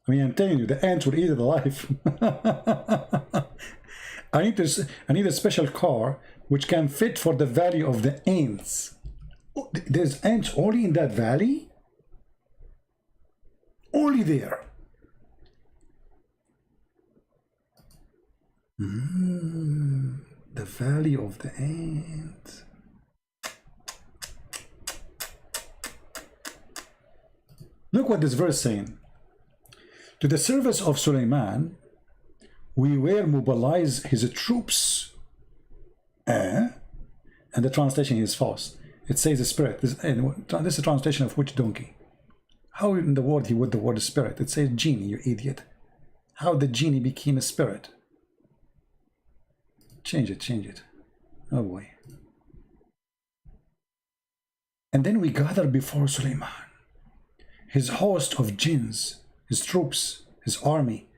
I mean, I'm telling you, the ants will eat it alive. I need a special car which can fit for the Valley of the Ants. Oh, there's ants only in that valley? Only there. The Valley of the Ants. Look what this verse is saying. To the service of Suleiman, we will mobilize his troops. And the translation is false. It says the spirit. This is a translation of which donkey? How in the world he would the word spirit? It says genie, you idiot. How the genie became a spirit? Change it, change it. Oh boy. And then we gather before Suleiman, his host of jinns, his troops, his army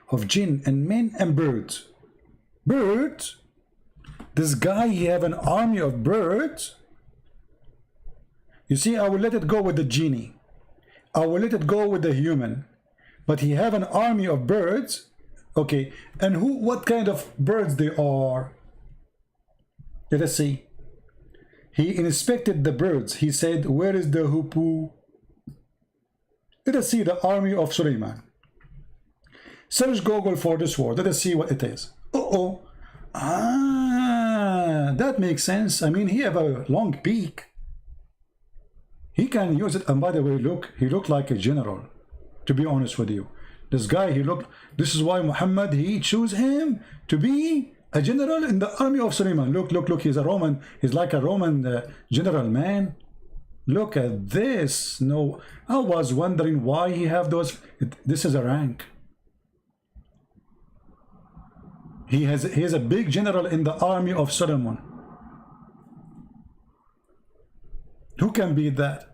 of jinn and men and birds. Birds? This guy, he have an army of birds? You see, I will let it go with the genie. I will let it go with the human. But he have an army of birds. Okay, and what kind of birds they are? Let us see. He inspected the birds. He said, where is the hoopoe? Let us see the army of Suleiman. Search Google for this word. Let us see what it is. Uh-oh. Ah, that makes sense. I mean, he have a long beak. He can use it. And by the way, look, he looked like a general, to be honest with you. This guy, this is why Muhammad, he chose him to be a general in the army of Suleiman. Look, look, look, he's a Roman. He's like a Roman general, man. Look at this. No, I was wondering why he have those. This is a rank. He is a big general in the army of Solomon. Who can beat that?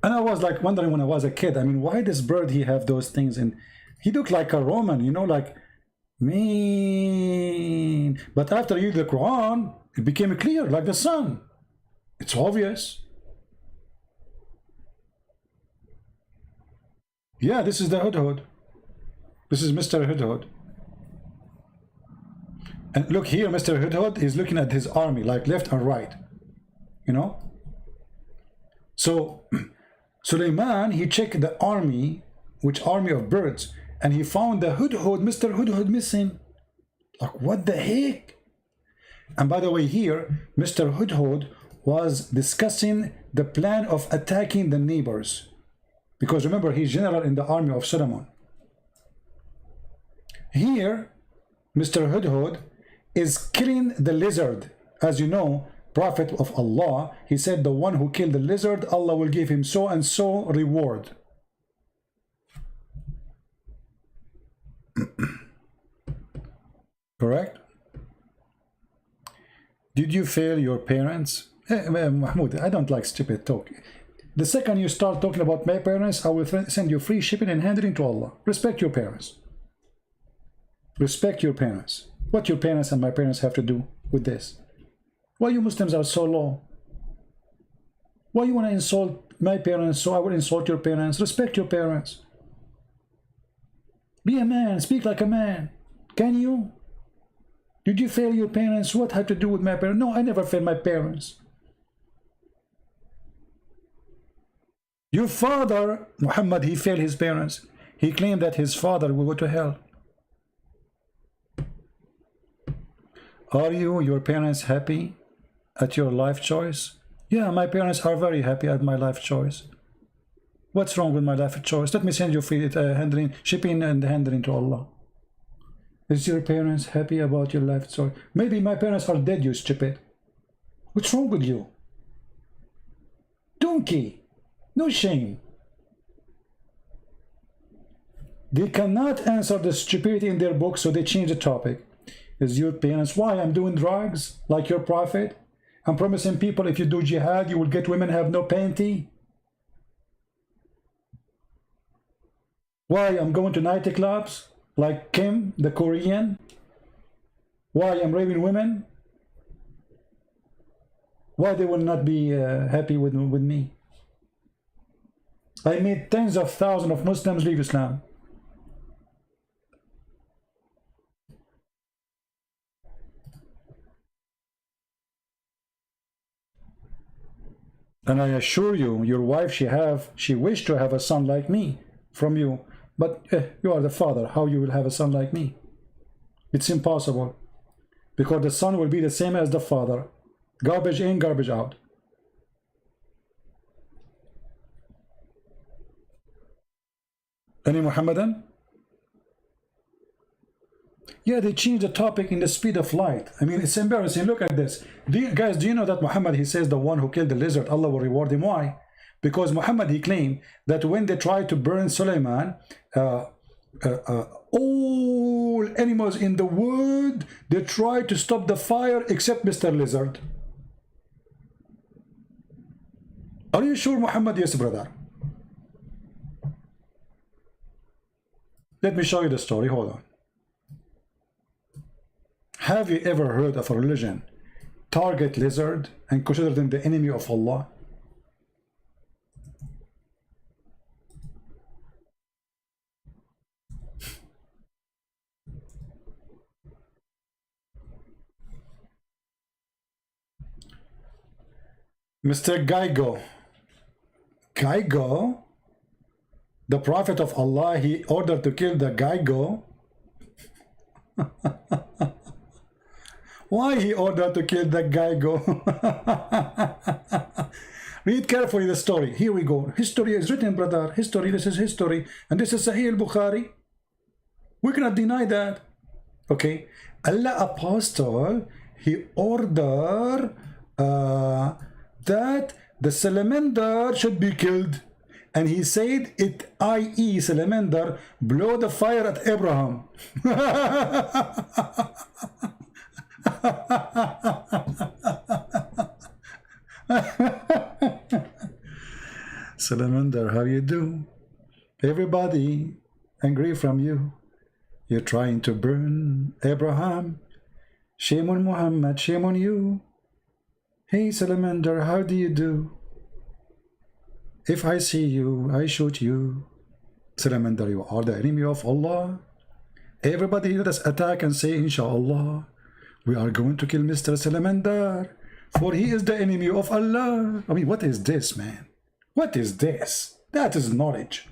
And I was like wondering when I was a kid, I mean, why this bird, he have those things? And he looked like a Roman, you know, like, mean. But after you read the Quran, it became clear, like the sun. It's obvious. Yeah, this is the Hudhud. This is Mr. Hudhud. And look here, Mr. Hudhud is looking at his army, like left and right. You know? So, Suleiman, he checked the army, which army of birds, and he found the Hudhud, Mr. Hudhud missing. Like, what the heck? And by the way, here, Mr. Hudhud was discussing the plan of attacking the neighbors. Because remember, he's general in the army of Solomon. Here, Mr. Hudhud is killing the lizard. As you know, Prophet of Allah, he said the one who killed the lizard, Allah will give him so and so reward. Correct? Did you fail your parents? Mahmoud, I don't like stupid talk. The second you start talking about my parents, I will send you free shipping and handling to Allah. Respect your parents. Respect your parents. What your parents and my parents have to do with this? Why you Muslims are so low? Why you want to insult my parents so I will insult your parents? Respect your parents. Be a man. Speak like a man. Can you? Did you fail your parents? What had to do with my parents? No, I never failed my parents. Your father, Muhammad, he failed his parents. He claimed that his father will go to hell. Are you, your parents, happy at your life choice? Yeah, my parents are very happy at my life choice. What's wrong with my life choice? Let me send you free shipping and handling to Allah. Is your parents happy about your life choice? Maybe my parents are dead, you stupid. What's wrong with you? Donkey. No shame. They cannot answer the stupidity in their book, so they change the topic. Is your parents, why I'm doing drugs like your prophet? I'm promising people if you do jihad, you will get women have no panty. Why I'm going to nightclubs like Kim, the Korean? Why I'm raping women? Why they will not be happy with me? I made tens of thousands of Muslims leave Islam. And I assure you, your wife, she wished to have a son like me from you. But you are the father. How you will have a son like me? It's impossible. Because the son will be the same as the father. Garbage in, garbage out. Any Muhammadan? Yeah, they changed the topic in the speed of light. I mean, it's embarrassing. Look at this. Guys, do you know that Muhammad, he says the one who killed the lizard, Allah will reward him. Why? Because Muhammad, he claimed that when they tried to burn Sulaiman, all animals in the world, they tried to stop the fire except Mr. Lizard. Are you sure, Muhammad? Yes, brother. Let me show you the story. Hold on. Have you ever heard of a religion target lizard and consider them the enemy of Allah? Mr. Geigo. Geigo? The Prophet of Allah, he ordered to kill the Geigo. Why he ordered to kill the Geigo? Read carefully the story. Here we go. History is written, brother. History, this is history. And this is Sahih al-Bukhari. We cannot deny that. Okay. Allah Apostle, he ordered that the salamander should be killed. And he said, it, i.e. salamander, blow the fire at Abraham. Salamander, how you do? Everybody angry from you. You're trying to burn Abraham. Shame on Muhammad, shame on you. Hey, salamander, how do you do? If I see you, I shoot you. Salamander, you are the enemy of Allah. Everybody let us attack and say, Inshallah, we are going to kill Mr. Salamander, for he is the enemy of Allah. I mean, what is this, man? What is this? That is knowledge.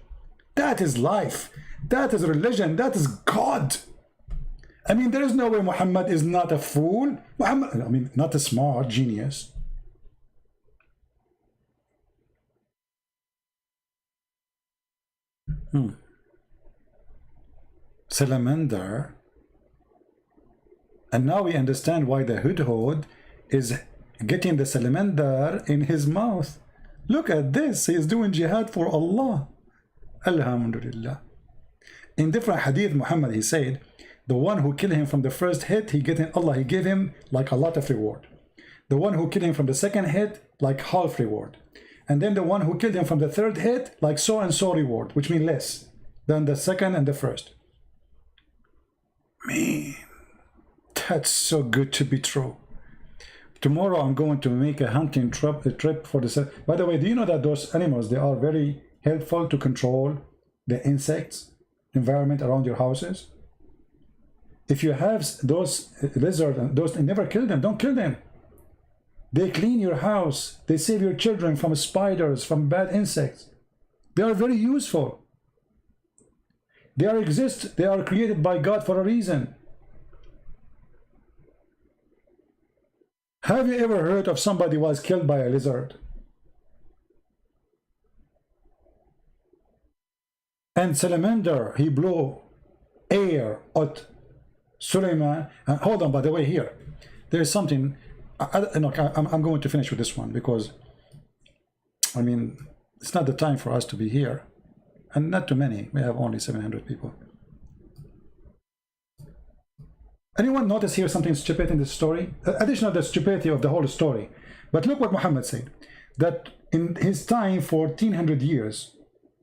That is life. That is religion. That is God. I mean, there is no way Muhammad is not a fool. Muhammad, I mean, not a smart genius. Salamander. And now we understand why the hudhud is getting the salamander in his mouth. Look at this. He is doing jihad for Allah. Alhamdulillah. In different hadith, Muhammad, he said, the one who killed him from the first hit, he gave him like a lot of reward. The one who killed him from the second hit, like half reward. And then the one who killed him from the third hit, like so and so reward, which means less than the second and the first. Man, that's so good to be true. Tomorrow I'm going to make a hunting trip for the... By the way, do you know that those animals, they are very helpful to control the insects, environment around your houses? If you have those lizards, and those, never kill them, don't kill them. They clean your house. They save your children from spiders, from bad insects. They are very useful. They are created by God for a reason. Have you ever heard of somebody was killed by a lizard? And salamander, he blew air at Sulaiman. And hold on, by the way, here, there's something. I'm going to finish with this one because, I mean, it's not the time for us to be here. And not too many. We have only 700 people. Anyone notice here something stupid in this story? Additional to the stupidity of the whole story. But look what Muhammad said. That in his time, 1400 years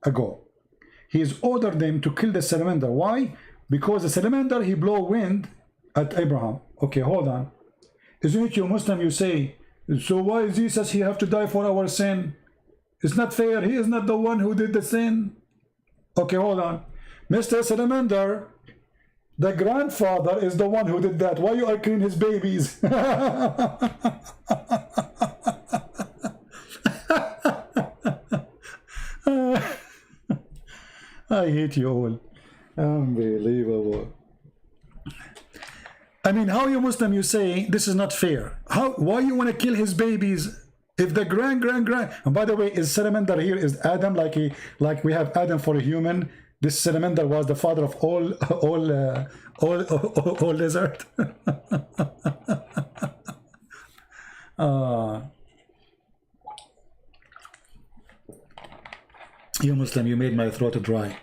ago, he's ordered them to kill the salamander. Why? Because the salamander, he blow wind at Abraham. Okay, hold on. Isn't it you Muslim, you say, so why is Jesus, he have to die for our sin? It's not fair. He is not the one who did the sin. Okay, hold on. Mr. Salamander, the grandfather is the one who did that. Why you are killing his babies? I hate you all. Unbelievable. I mean, how you Muslim, you say this is not fair? Why you want to kill his babies if the grand and by the way, is salamander here is Adam, like we have Adam for a human? This salamander was the father of all lizard. You Muslim, you made my throat dry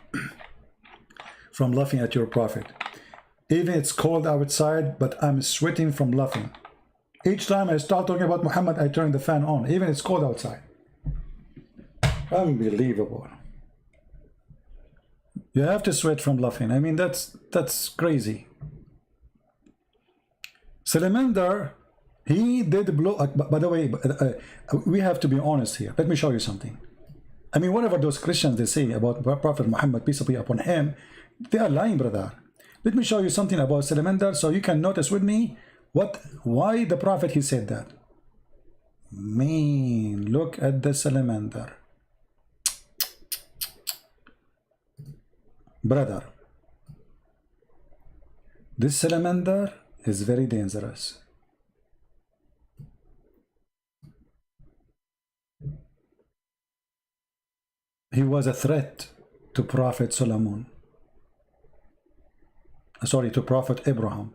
from laughing at your prophet. Even it's cold outside, but I'm sweating from laughing. Each time I start talking about Muhammad, I turn the fan on. Even it's cold outside. Unbelievable. You have to sweat from laughing. I mean, that's crazy. Salamander, he did blow. By the way, we have to be honest here. Let me show you something. I mean, whatever those Christians they say about Prophet Muhammad, peace be upon him, they are lying, brother. Let me show you something about salamander so you can notice with me why the prophet he said that. Man, look at the salamander. Brother, this salamander is very dangerous. He was a threat to Prophet Solomon. Sorry, to Prophet Abraham.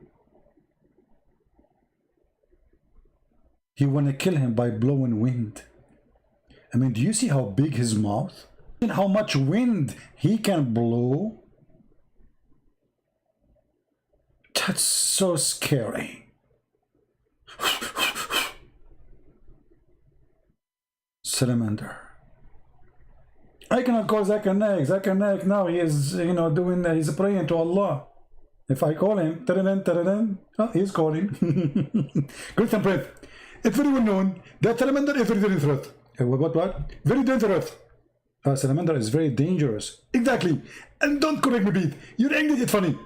He want to kill him by blowing wind. I mean, do you see how big his mouth? And how much wind he can blow? That's so scary. Salamander. I cannot call Zakir Naik. Zakir Naik now he is, he's praying to Allah. If I call him, oh, he's calling. Good and breath. It's very well known that salamander is very dangerous. What? Very dangerous. Salamander is very dangerous. Exactly. And don't correct me, Pete. Your English is funny.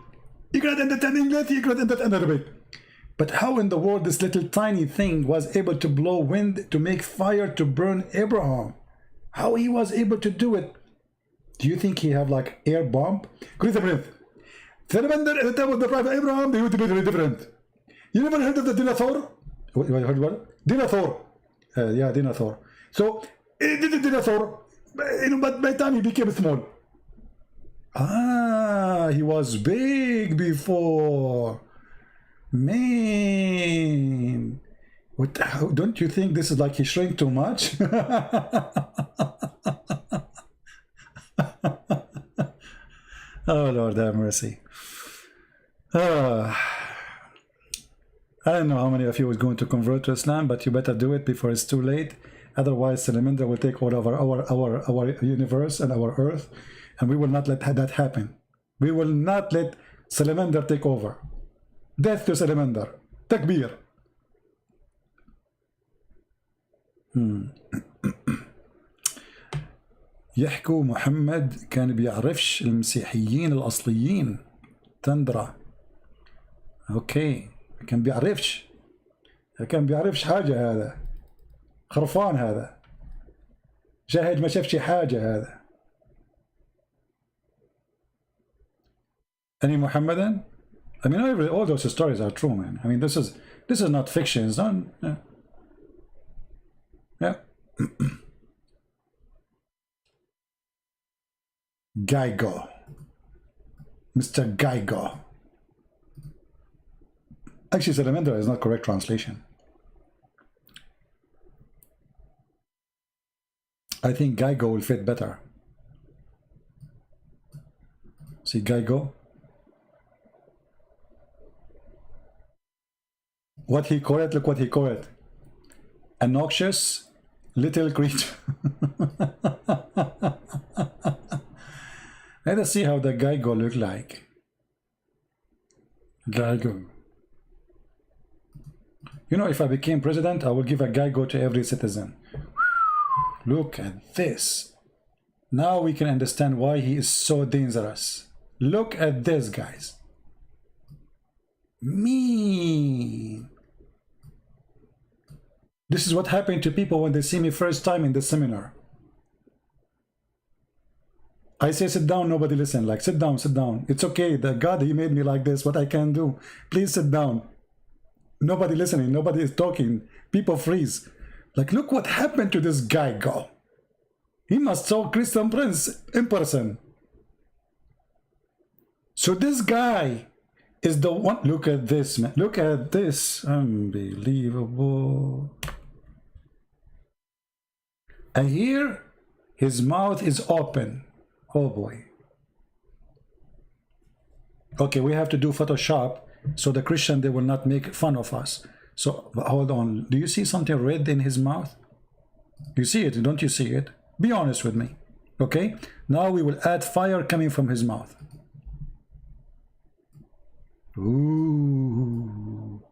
You cannot understand English, you cannot understand Arabic. But how in the world this little tiny thing was able to blow wind to make fire to burn Abraham? How he was able to do it? Do you think he have like air bomb? Good and breath. Salamander at the time of the Prophet Abraham, they would be very different. You never heard of the dinosaur? What? Dinosaur. Yeah, dinosaur. So, it did a dinosaur, but by the time he became small. He was big before. Man. Don't you think this is like he shrank too much? Oh, Lord have mercy. I don't know how many of you is going to convert to Islam, but you better do it before it's too late. Otherwise, salamander will take over our universe and our earth, and we will not let that happen. We will not let salamander take over. Death to salamander. Takbir. يحكوا محمد كان بيعرفش المسيحيين الأصليين تندرة. اوكي كان بيعرفش حاجة. هذا خرفان، هذا شاهد ما شافش حاجة. هذا any Muhammadan? I mean, all those stories are true, man. I mean, this is not fiction. It's not. Yeah. Geigo. Mr. Geigo. Actually, salamander is not correct translation. I think Geigo will fit better. See Geigo? What he called it, look what he called it. A noxious little creature. Let us see how the Geigo look like. Geigo. You know, if I became president, I will give a Geigo to every citizen. Look at this. Now we can understand why he is so dangerous. Look at this, guys. Mean. This is what happened to people when they see me first time in the seminar. I say sit down, nobody listen. Like sit down, sit down. It's okay. The God, he made me like this. What I can do? Please sit down. Nobody listening. Nobody is talking. People freeze. Like look what happened to this guy. Go. He must saw Christian Prince in person. So this guy is the one. Look at this, man. Look at this. Unbelievable. And here, his mouth is open. Oh boy. Okay, we have to do Photoshop so the Christian, they will not make fun of us. So hold on. Do you see something red in his mouth? You see it, don't you see it? Be honest with me. Okay, now we will add fire coming from his mouth. Ooh.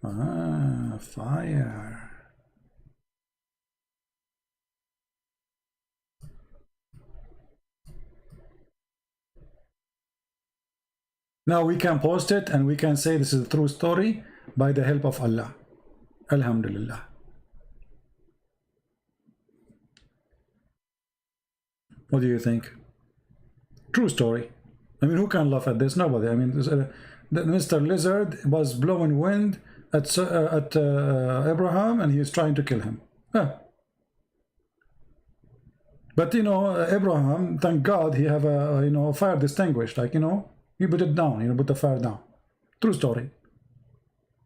Ah, fire. Now we can post it and we can say this is a true story by the help of Allah. Alhamdulillah. What do you think? True story. I mean, who can laugh at this? Nobody. I mean, Mr. Lizard was blowing wind at Abraham and he is trying to kill him. But you know, Abraham, thank God, he have a fire distinguished. Like he put it down. Put the fire down. True story.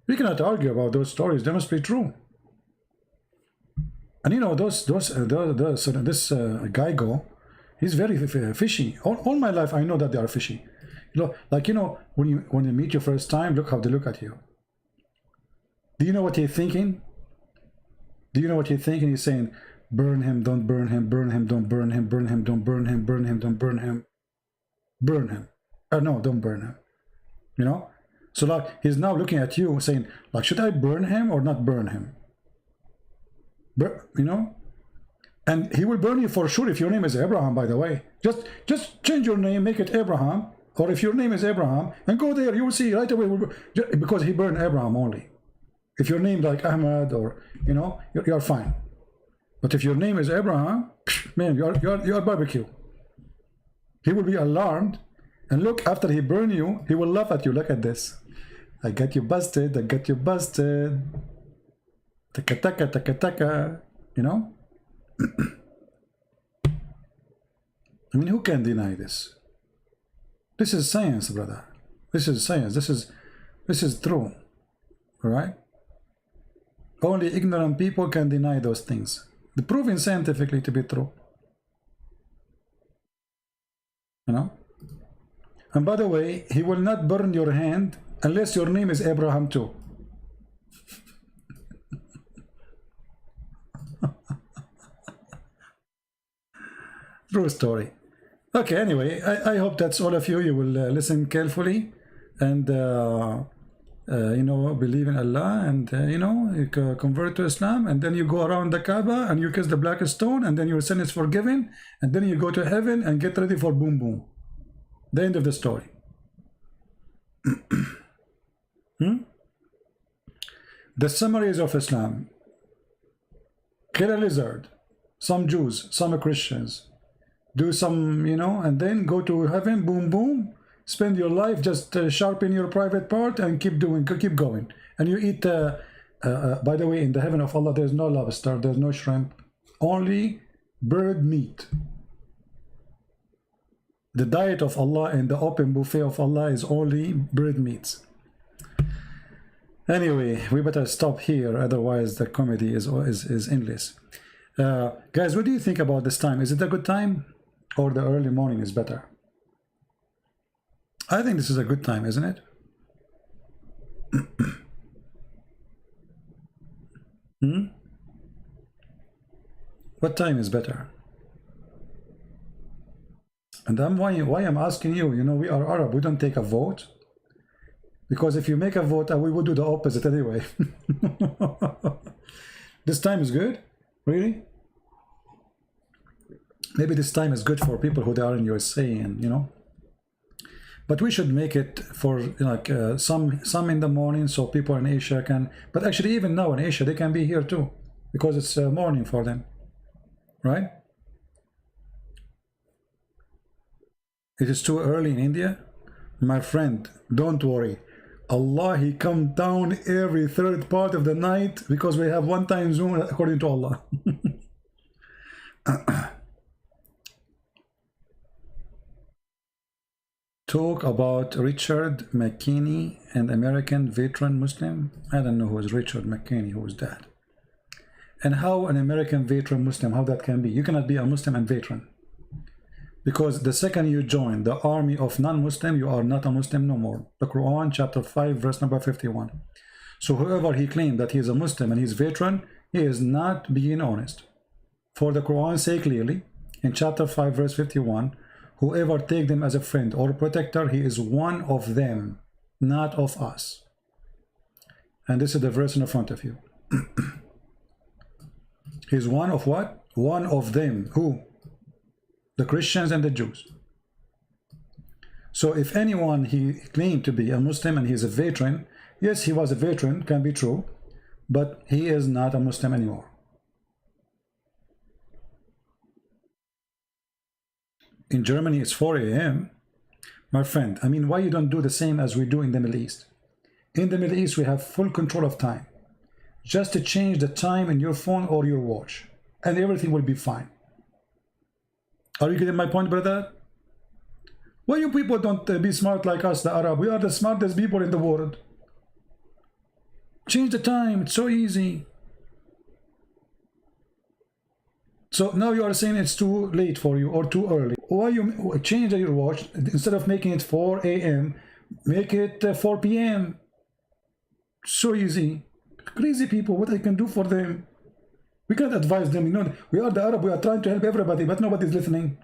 We cannot argue about those stories. They must be true. And this Geigo, he's very fishy. All my life I know that they are fishy. When you meet you first time, look how they look at you. Do you know what he's thinking? Do you know what he's thinking? He's saying, burn him, don't burn him, burn him, don't burn him, burn him, don't burn him, burn him, don't burn him, burn him. No, don't burn him. So like he's now looking at you saying, like, should I burn him or not burn him? And he will burn you for sure if your name is Abraham, by the way. Just change your name, make it Abraham, or if your name is Abraham, and go there, you will see right away, because he burned Abraham only. If your name like Ahmad or, you're fine. But if your name is Abraham, man, you're barbecue. He will be alarmed, and look, after he burn you, he will laugh at you. Look at this. I got you busted, I got you busted. Taka taka taka taka, I mean, who can deny this? This is science, brother. This is science. This is true. All right? Only ignorant people can deny those things. They're proven scientifically to be true. And by the way, he will not burn your hand unless your name is Abraham too. True story. Okay, anyway, I hope that's all of you. You will listen carefully and, believe in Allah and, you convert to Islam, and then you go around the Kaaba and you kiss the black stone, and then your sin is forgiven, and then you go to heaven and get ready for boom boom. The end of the story. The summaries of Islam. Kill a lizard. Some Jews, some Christians. Do some, and then go to heaven, boom, boom. Spend your life, just sharpen your private part and keep going. And you eat, by the way, in the heaven of Allah, there's no lobster, there's no shrimp, only bird meat. The diet of Allah and the open buffet of Allah is only bird meats. Anyway, we better stop here, otherwise the comedy is endless. Guys, what do you think about this time? Is it a good time? Or the early morning is better? I think this is a good time, isn't it? What time is better? And why I'm asking you, you know, we are Arab, we don't take a vote. Because if you make a vote, we would do the opposite anyway. This time is good? Really? Maybe this time is good for people who are in USA, and you know. But we should make it for like some in the morning, so people in Asia can. But actually, even now in Asia, they can be here too, because it's morning for them, right? It is too early in India, my friend. Don't worry. Allah, He come down every third part of the night because we have one time zone according to Allah. Talk about Richard McKinney, an American veteran Muslim. I don't know who is Richard McKinney, who is that? And how an American veteran Muslim, how that can be? You cannot be a Muslim and veteran. Because the second you join the army of non-Muslim, you are not a Muslim no more. The Quran, chapter 5, verse number 51. So whoever he claimed that he is a Muslim and he's veteran, he is not being honest. For the Quran say clearly, in chapter 5, verse 51, whoever take them as a friend or protector, he is one of them, not of us. And this is the verse in the front of you. He's one of what? One of them. Who? The Christians and the Jews. So if anyone he claimed to be a Muslim and he's a veteran, yes, he was a veteran, can be true, but he is not a Muslim anymore. In Germany, it's 4 a.m. My friend, I mean, why you don't do the same as we do in the Middle East? In the Middle East, we have full control of time. Just to change the time in your phone or your watch, and everything will be fine. Are you getting my point, brother? Why you people don't be smart like us, the Arab? We are the smartest people in the world. Change the time, it's so easy. So now you are saying it's too late for you or too early. Why you change your watch? Instead of making it 4 a.m., make it 4 p.m. So easy. Crazy people, what I can do for them? We can't advise them, you know. We are the Arab, we are trying to help everybody, but nobody's listening.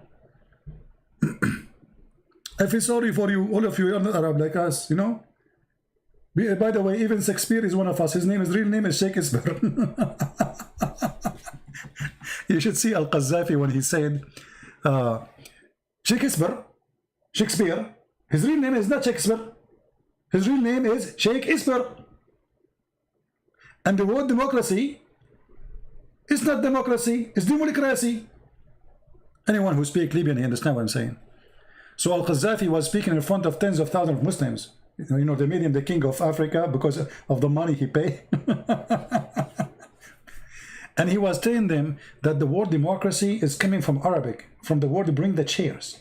I feel sorry for you, all of you are not Arab like us, you know. By the way, even Shakespeare is one of us. His real name is Shakespeare. You should see Al-Qaddafi when he said, Shakespeare, his real name is not Shakespeare. His real name is Shakespeare. And the word democracy, it's not democracy, it's democracy. Anyone who speaks Libyan, he understand what I'm saying. So Al-Qaddafi was speaking in front of tens of thousands of Muslims. You know, they made him the king of Africa because of the money he paid. And he was telling them that the word democracy is coming from Arabic, from the word bring the chairs.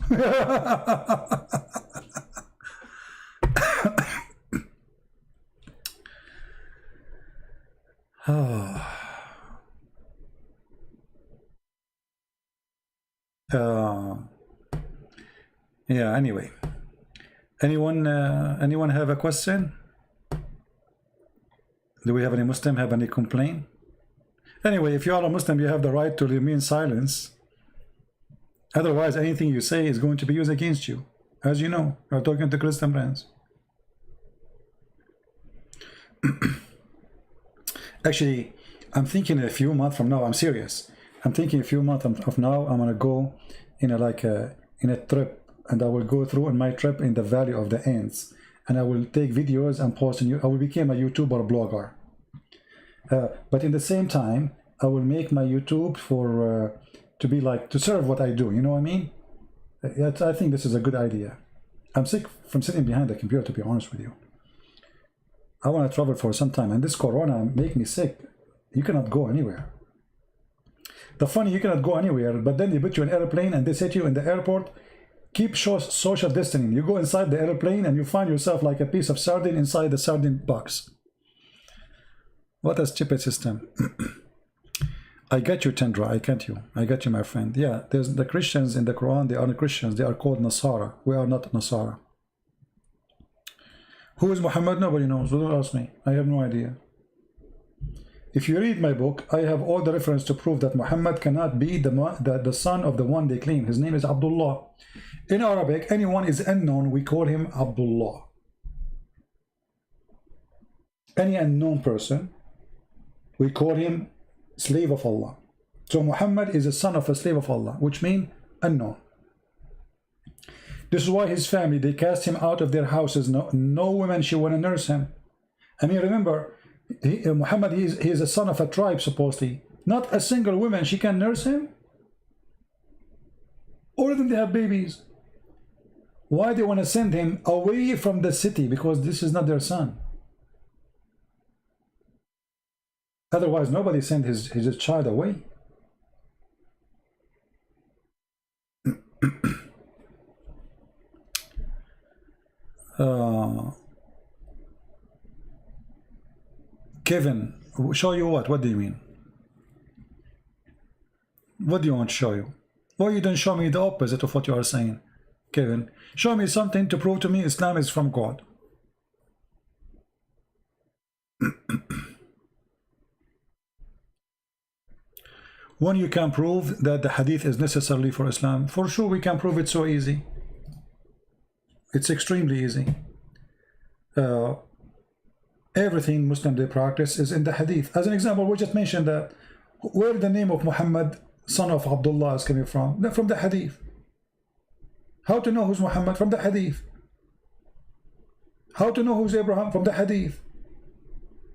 Yeah, anyway. Anyone have a question? Do we have any Muslim have any complaint? Anyway, if you are a Muslim, you have the right to remain silent. Otherwise, anything you say is going to be used against you. As you know, you're talking to Christian friends. Actually, I'm thinking a few months from now, I'm serious. I'm thinking a few months of now, I'm gonna go in a trip, and I will go through on my trip in the Valley of the Ants, and I will take videos and post on you. I will become a YouTuber blogger. But in the same time, I will make my YouTube for to be like to serve what I do. You know what I mean? I think this is a good idea. I'm sick from sitting behind the computer, to be honest with you. I want to travel for some time, and this Corona make me sick. You cannot go anywhere. The funny, you cannot go anywhere, but then they put you in an airplane and they set you in the airport. Keep social distancing. You go inside the airplane and you find yourself like a piece of sardine inside the sardine box. What a stupid system. I get you, Tendra. I get you. I get you, my friend. Yeah, there's the Christians in the Quran. They are not Christians. They are called Nasara. We are not Nasara. Who is Muhammad? Nobody knows. Don't ask me. I have no idea. If you read my book, I have all the reference to prove that Muhammad cannot be the son of the one they claim. His name is Abdullah. In Arabic, anyone is unknown, we call him Abdullah. Any unknown person, we call him slave of Allah. So Muhammad is a son of a slave of Allah, which means unknown. This is why his family, they cast him out of their houses. No woman should want to nurse him. I mean, remember, Muhammad, he is a son of a tribe, supposedly. Not a single woman, she can nurse him. All of them, they have babies. Why they want to send him away from the city? Because this is not their son. Otherwise, nobody sent his child away. Kevin, show you what? What do you mean? What do you want to show you? Why you don't show me the opposite of what you are saying? Kevin, show me something to prove to me Islam is from God. When you can prove that the hadith is necessarily for Islam, for sure we can prove it so easy. It's extremely easy. Everything Muslim they practice is in the hadith. As an example, we just mentioned that where the name of Muhammad, son of Abdullah, is coming from? From the hadith. How to know who's Muhammad? From the hadith. How to know who's Abraham? From the hadith.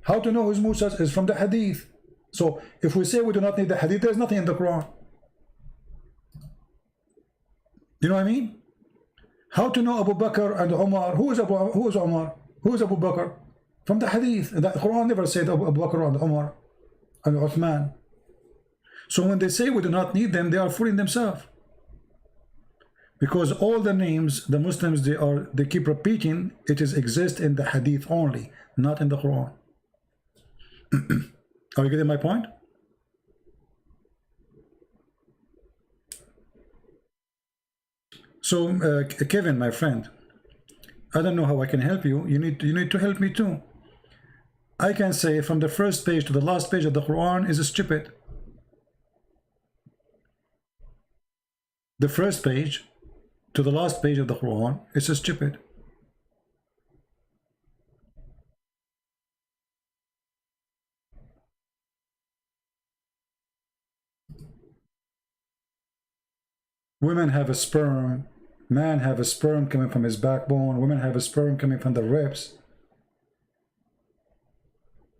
How to know who's Musa? Is from the hadith. So if we say we do not need the hadith, there's nothing in the Quran. You know what I mean? How to know Abu Bakr and Umar? Who is Umar? Who is Abu Bakr? From the hadith. The Quran never said Abu Bakr and Umar and Uthman. So when they say we do not need them, they are fooling themselves. Because all the names the Muslims they keep repeating, it is exist in the hadith only, not in the Quran. Are you getting my point? So Kevin, my friend, I don't know how I can help you. You need to help me too. I can say from the first page to the last page of the Quran is stupid. The first page to the last page of the Quran is stupid. Women have a sperm, man have a sperm coming from his backbone, women have a sperm coming from the ribs.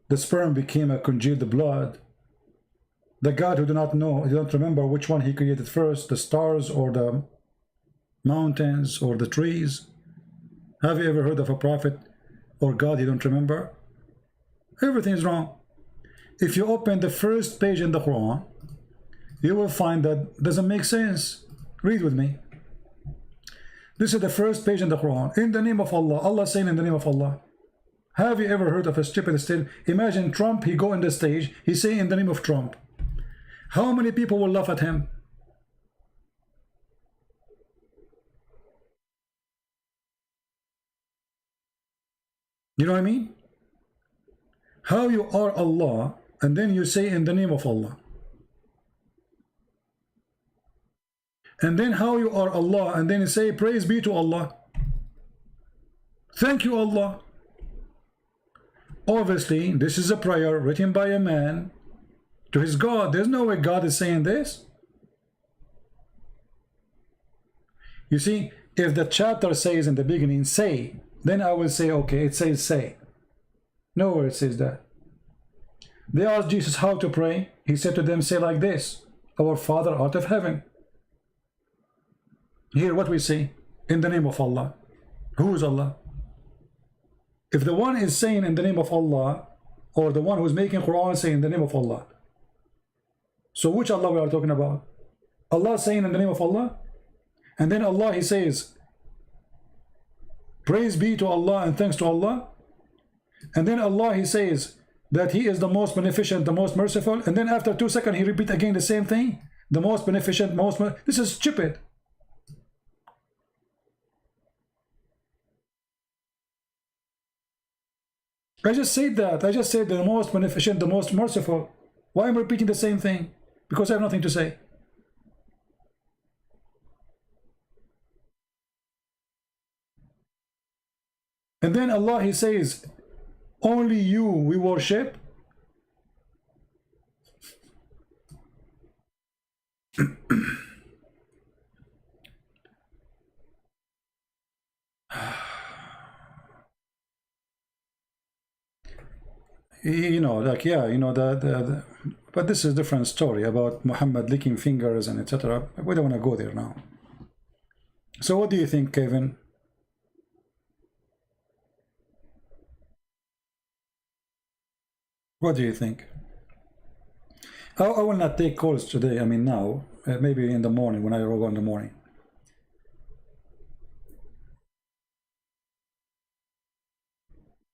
The sperm became a congealed blood. The God who do not know, you don't remember which one he created first, the stars or the mountains or the trees. Have you ever heard of a prophet or God you don't remember? Everything is wrong. If you open the first page in the Quran, you will find that doesn't make sense. Read with me. This is the first page in the Quran. In the name of Allah. Allah saying in the name of Allah. Have you ever heard of a stupid still? Imagine Trump, he go on the stage, he say in the name of Trump. How many people will laugh at him? You know what I mean? How you are Allah and then you say in the name of Allah. And then how you are Allah and then you say praise be to Allah. Thank you Allah. Obviously this is a prayer written by a man to his God. There's no way God is saying this. You see, if the chapter says in the beginning say, then I will say okay, it says say. Nowhere it says that. They asked Jesus how to pray. He said to them, say like this, our Father art of heaven. Here what we say, in the name of Allah. Who is Allah? If the one is saying in the name of Allah, or the one who is making Quran saying in the name of Allah, so which Allah we are talking about? Allah saying in the name of Allah, and then Allah he says praise be to Allah and thanks to Allah, and then Allah he says that he is the most beneficent, the most merciful, and then after 2 seconds he repeat again the same thing, the most beneficent, this is stupid. I just said that. I just said the most beneficent, the most merciful. Why am I repeating the same thing? Because I have nothing to say. And then Allah, He says, only you we worship. You know, like, yeah, you know, but this is a different story about Muhammad licking fingers and etc. We don't want to go there now. So what do you think, Kevin? What do you think? I will not take calls today. I mean now, maybe in the morning when I go in the morning.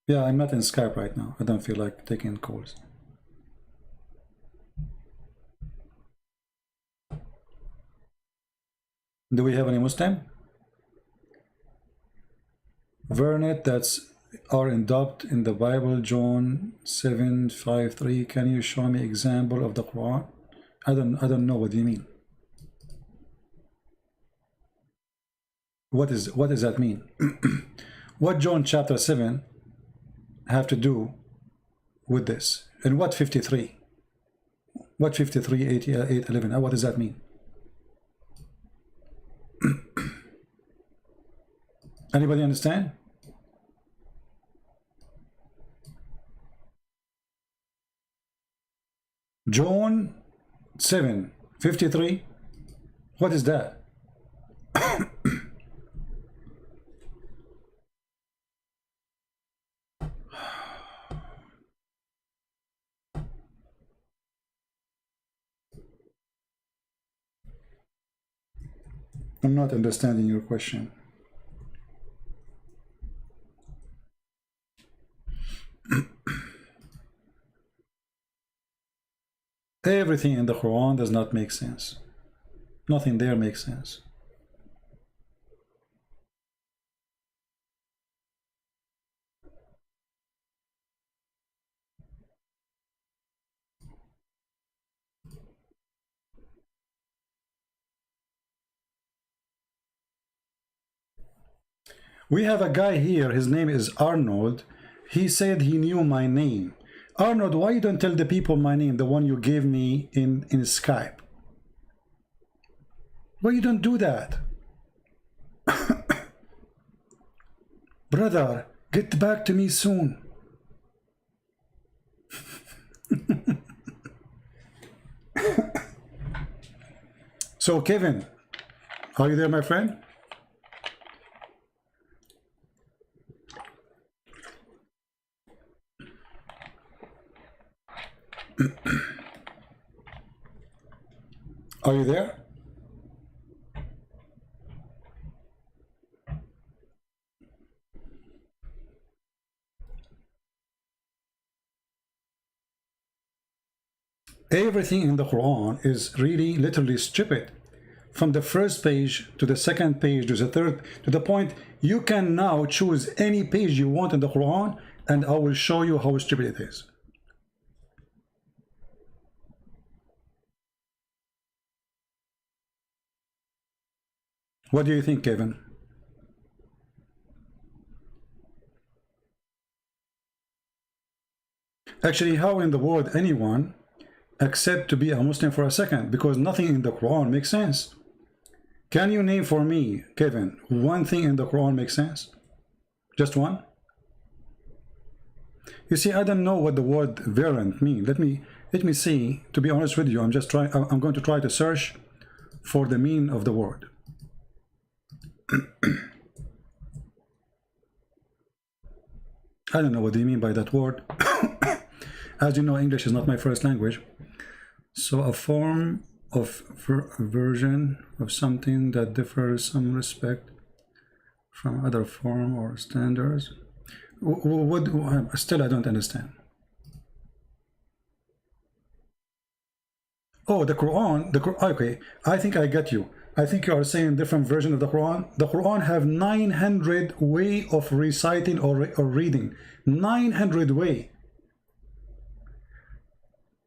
Yeah, I'm not in Skype right now. I don't feel like taking calls. Do we have any Muslim? Vernet, that's are adopted in the Bible, John 7:5-3. Can you show me example of the Quran? I don't know what you mean. What does that mean? What John chapter 7 have to do with this? And what 53? What 53, 8, 11? What does that mean? Anybody understand? John 7:53. What is that? I'm not understanding your question. Everything in the Quran does not make sense. Nothing there makes sense. We have a guy here, his name is Arnold. He said he knew my name. Arnold, why you don't tell the people my name, the one you gave me in Skype? Why you don't do that? Brother, get back to me soon. So Kevin, are you there, my friend? Are you there? Everything in the Quran is really literally stupid. From the first page to the second page to the third, to the point you can now choose any page you want in the Quran, and I will show you how stupid it is. What do you think, Kevin? Actually, how in the world anyone accept to be a Muslim for a second? Because nothing in the Quran makes sense. Can you name for me, Kevin, one thing in the Quran makes sense? Just one? You see, I don't know what the word variant means. Let me see. To be honest with you, I'm going to try to search for the meaning of the word. I don't know what they mean by that word. As you know, English is not my first language. So a form of version of something that differs some respect from other form or standards. Still I don't understand. Oh, the Quran, okay, I think I get you. I think you are saying different version of the Quran. The Quran have 900 way of reciting or reading. 900 way.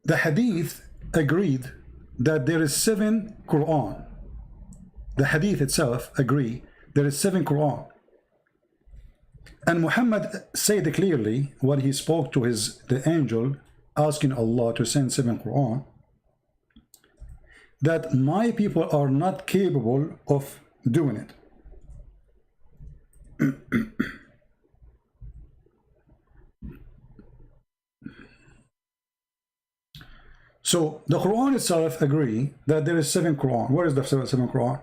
The Hadith agreed that there is 7 Quran. The Hadith itself agree there is 7 Quran. And Muhammad said clearly when he spoke to the angel asking Allah to send 7 Quran, that my people are not capable of doing it. So the Quran itself agree that there is 7 Quran. Where is the 7 Quran?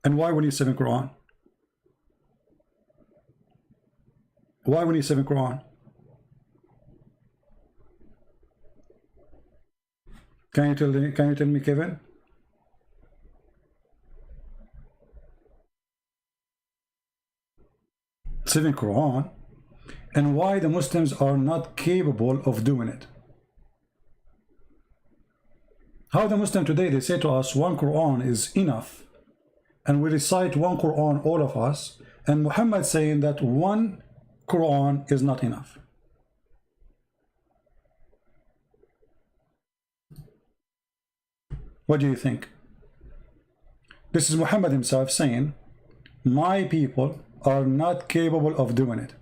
And why we need 7 Quran? Why we need 7 Quran? Can you tell me, Kevin? Seven Quran, and why the Muslims are not capable of doing it. How the Muslim today, they say to us, 1 Quran is enough, and we recite 1 Quran, all of us, and Muhammad saying that 1 Quran is not enough. What do you think? This is Muhammad himself saying, my people are not capable of doing it.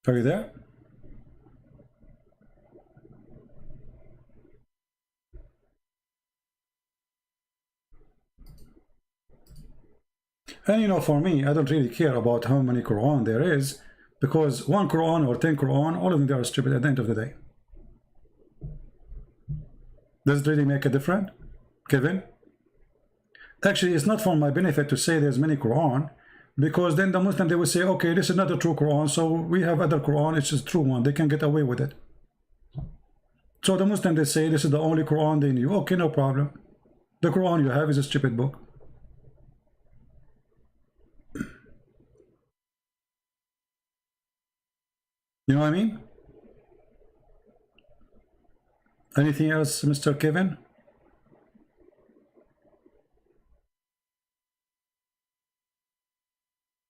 Are you there? And you know, for me, I don't really care about how many Quran there is, because 1 Quran or 10 Quran, all of them, they are stupid at the end of the day. Does it really make a difference, Kevin? Actually, it's not for my benefit to say there's many Quran, because then the Muslim, they will say, okay, this is not a true Quran, so we have other Quran, it's a true one, they can get away with it. So the Muslim, they say this is the only Quran they knew. Okay, no problem. The Quran you have is a stupid book. You know what I mean? Anything else, Mr. Kevin?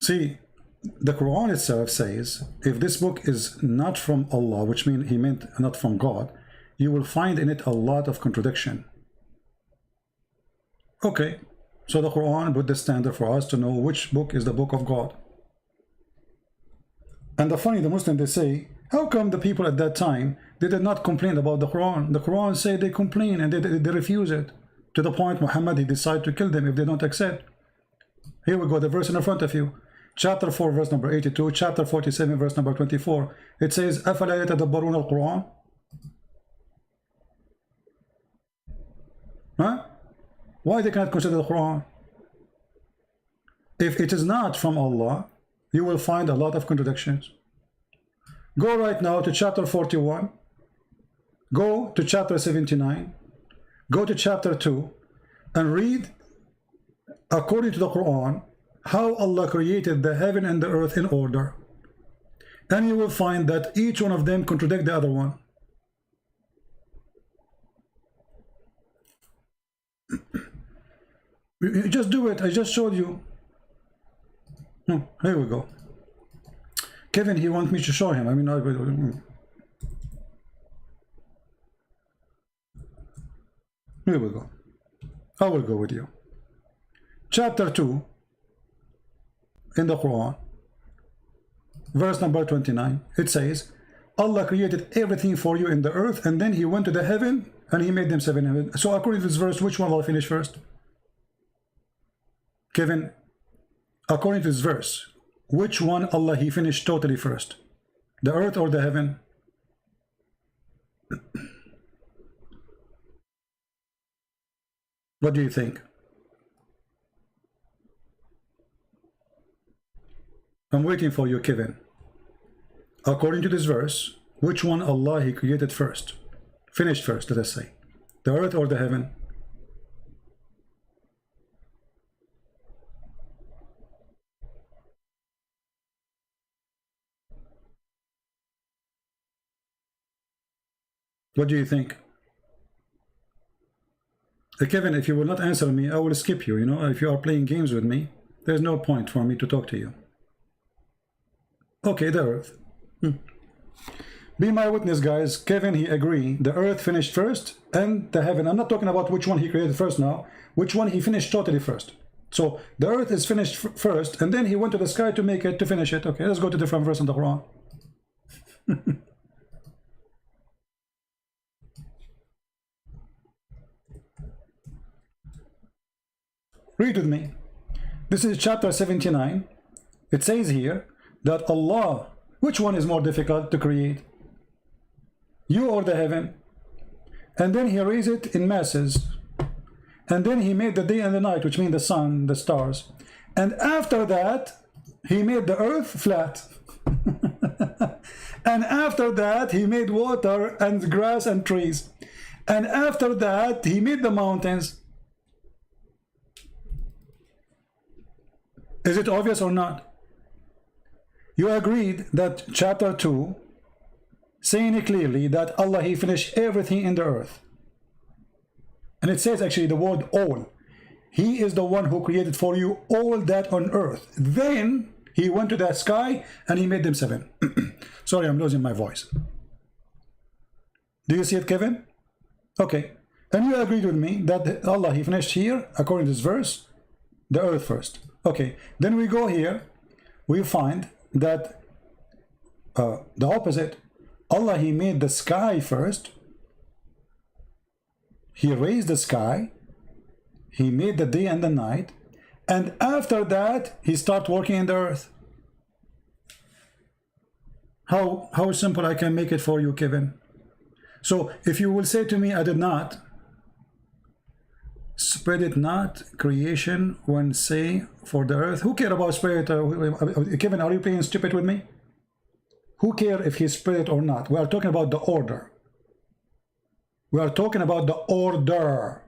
See, the Quran itself says, if this book is not from Allah, which means he meant not from God, you will find in it a lot of contradiction. Okay, so the Quran put the standard for us to know which book is the book of God. And the funny, the Muslim, they say, how come the people at that time, they did not complain about the Quran? The Quran say they complain and they refuse it. To the point Muhammad, he decided to kill them if they don't accept. Here we go, the verse in front of you. Chapter 4, verse number 82, chapter 47, verse number 24. It says, أَفَلَا يَتَدَبَّرُونَ الْقُرْآنَ. Huh? Why they cannot consider the Quran? If it is not from Allah, you will find a lot of contradictions. Go right now to chapter 41. Go to chapter 79. Go to chapter 2 and read, according to the Quran, how Allah created the heaven and the earth in order. And you will find that each one of them contradict the other one. You just do it. I just showed you. Here we go. Kevin, he wants me to show him. I mean, here we go. I will go with you. Chapter 2 in the Quran, verse number 29. It says, Allah created everything for you in the earth, and then he went to the heaven and he made them 7 heaven. So according to this verse, which one will I finish first? Kevin, according to this verse, which one Allah he finished totally first? The earth or the heaven? What do you think? I'm waiting for you, Kevin. According to this verse, which one Allah he created first? Finished first, let us say. The earth or the heaven? What do you think? Kevin, if you will not answer me, I will skip you. You know, if you are playing games with me, there's no point for me to talk to you. Okay, the earth. Be my witness, guys. Kevin, he agreed. The earth finished first, and the heaven. I'm not talking about which one he created first now. Which one he finished totally first. So the earth is finished first, and then he went to the sky to make it, to finish it. Okay, let's go to different verse in the Quran. Read with me. This is chapter 79. It says here that Allah, which one is more difficult to create? You or the heaven? And then he raised it in masses. And then he made the day and the night, which mean the sun, the stars. And after that, he made the earth flat. And after that, he made water and grass and trees. And after that, he made the mountains. Is it obvious or not? You agreed that chapter 2, saying it clearly that Allah, he finished everything in the earth. And it says actually the word all. He is the one who created for you all that on earth. Then he went to that sky and he made them 7. Sorry, I'm losing my voice. Do you see it, Kevin? Okay. And you agreed with me that Allah, he finished here, according to this verse, the earth first. Okay. Then we go here. We find that the opposite. Allah, he made the sky first. He raised the sky. He made the day and the night. And after that, he started working in the earth. How simple I can make it for you, Kevin. So if you will say to me, I did not, spread it not creation when say for the earth. Who care about spread it? Kevin, are you playing stupid with me? Who care if he spread it or not? We are talking about the order. We are talking about the order.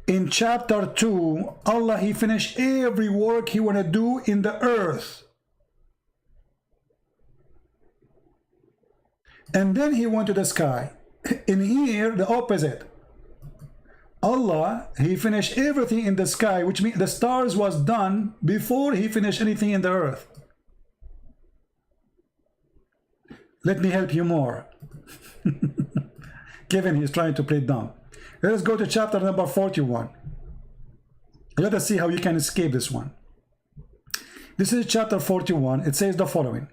In chapter 2, Allah, he finished every work he want to do in the earth. And then he went to the sky. In here, the opposite. Allah, he finished everything in the sky, which means the stars was done before he finished anything in the earth. Let me help you more. Kevin, he's trying to play dumb. Let us go to chapter number 41. Let us see how you can escape this one. This is chapter 41. It says the following.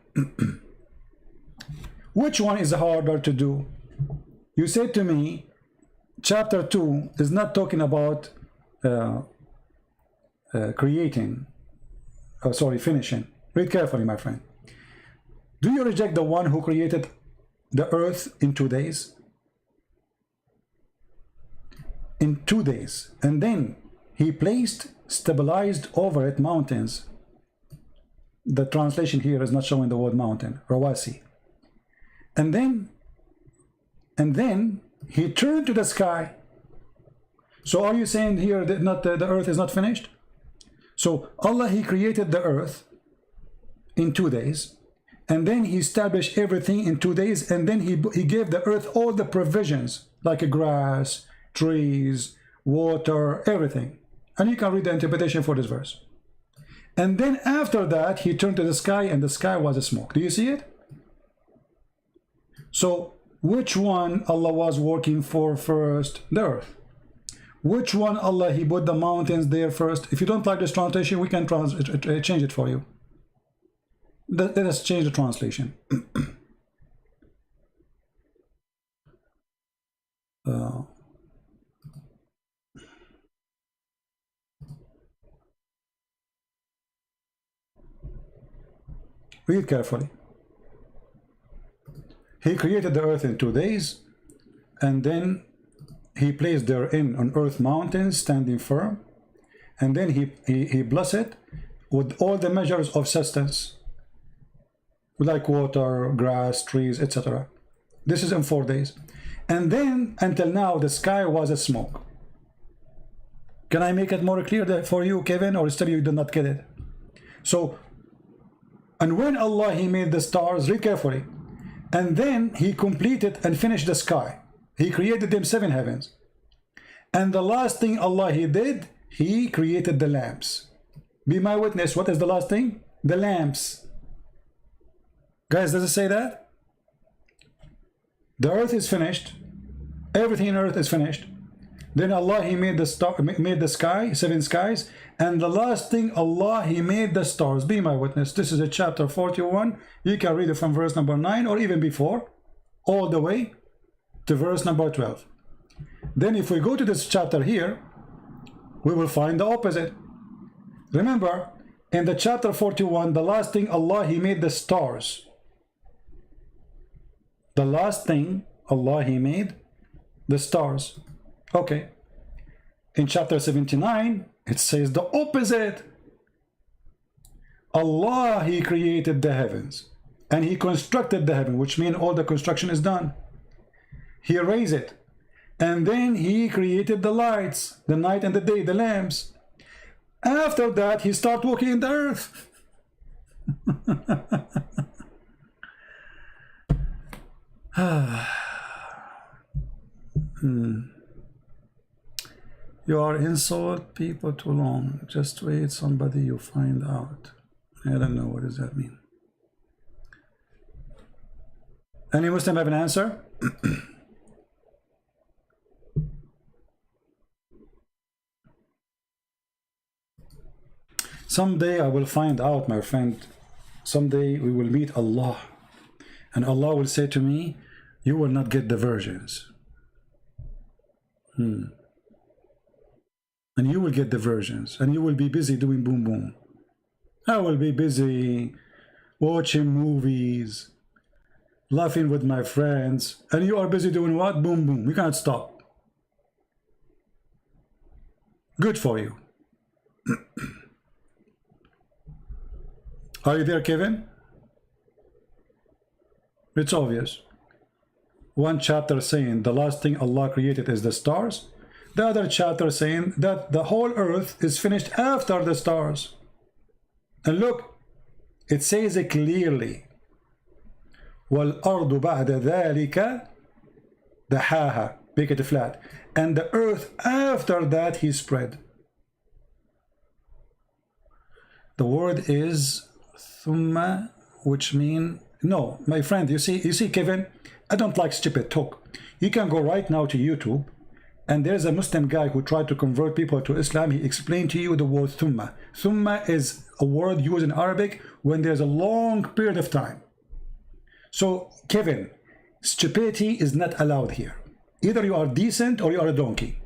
Which one is harder to do? You said to me, chapter 2 is not talking about finishing. Read carefully, my friend. Do you reject the one who created the earth in 2 days? In 2 days. And then he stabilized over it mountains. The translation here is not showing the word mountain, rawasi. And then he turned to the sky. So are you saying here that the earth is not finished? So Allah, he created the earth in 2 days. And then he established everything in 2 days. And then he gave the earth all the provisions, like a grass, trees, water, everything. And you can read the interpretation for this verse. And then after that, he turned to the sky, and the sky was a smoke. Do you see it? So which one Allah was working for first? The earth. Which one Allah, he put the mountains there first? If you don't like this translation, we can change it for you. Let us change the translation. Read carefully. He created the earth in 2 days, and then he placed therein on earth mountains standing firm, and then he blessed it with all the measures of sustenance, like water, grass, trees, etc. This is in 4 days. And then until now the sky was a smoke. Can I make it more clear for you, Kevin, or still you did not get it? So, and when Allah, he made the stars, read carefully, and then he completed and finished the sky. He created them 7 heavens. And the last thing Allah He did, He created the lamps. Be my witness. What is the last thing? The lamps. Guys, does it say that? The earth is finished. Everything on earth is finished. Then Allah He made the sky, 7 skies. And the last thing, Allah He made the stars. Be my witness. This is a chapter 41. You can read it from verse number 9 or even before, all the way to verse number 12. Then if we go to this chapter here, we will find the opposite. Remember, in the chapter 41, the last thing, Allah He made the stars. The last thing, Allah He made the stars. Okay. In chapter 79, it says the opposite. Allah He created the heavens and He constructed the heaven, which means all the construction is done. He raised it. And then He created the lights, the night and the day, the lamps. After that, He started walking in the earth. You are insult people too long. Just wait, somebody you find out. I don't know, what does that mean? Any Muslim have an answer? Someday I will find out, my friend. Someday we will meet Allah. And Allah will say to me, you will not get the virgins. And you will get the virgins. And you will be busy doing boom boom. I will be busy watching movies, laughing with my friends. And you are busy doing what? Boom boom. You cannot stop. Good for you. Are you there, Kevin? It's obvious. One chapter saying the last thing Allah created is the stars. The other chapter saying that the whole earth is finished after the stars. And look, it says it clearly. وَالْأَرْضُ بَعْدَ ذَلِكَ دَحَاهَا. Make it flat. And the earth after that He spread. The word is thumma, which mean no, my friend. You see, Kevin, I don't like stupid talk. You can go right now to YouTube, and there's a Muslim guy who tried to convert people to Islam. He explained to you the word thumma. Thumma is a word used in Arabic when there's a long period of time. So, Kevin, stupidity is not allowed here. Either you are decent or you are a donkey.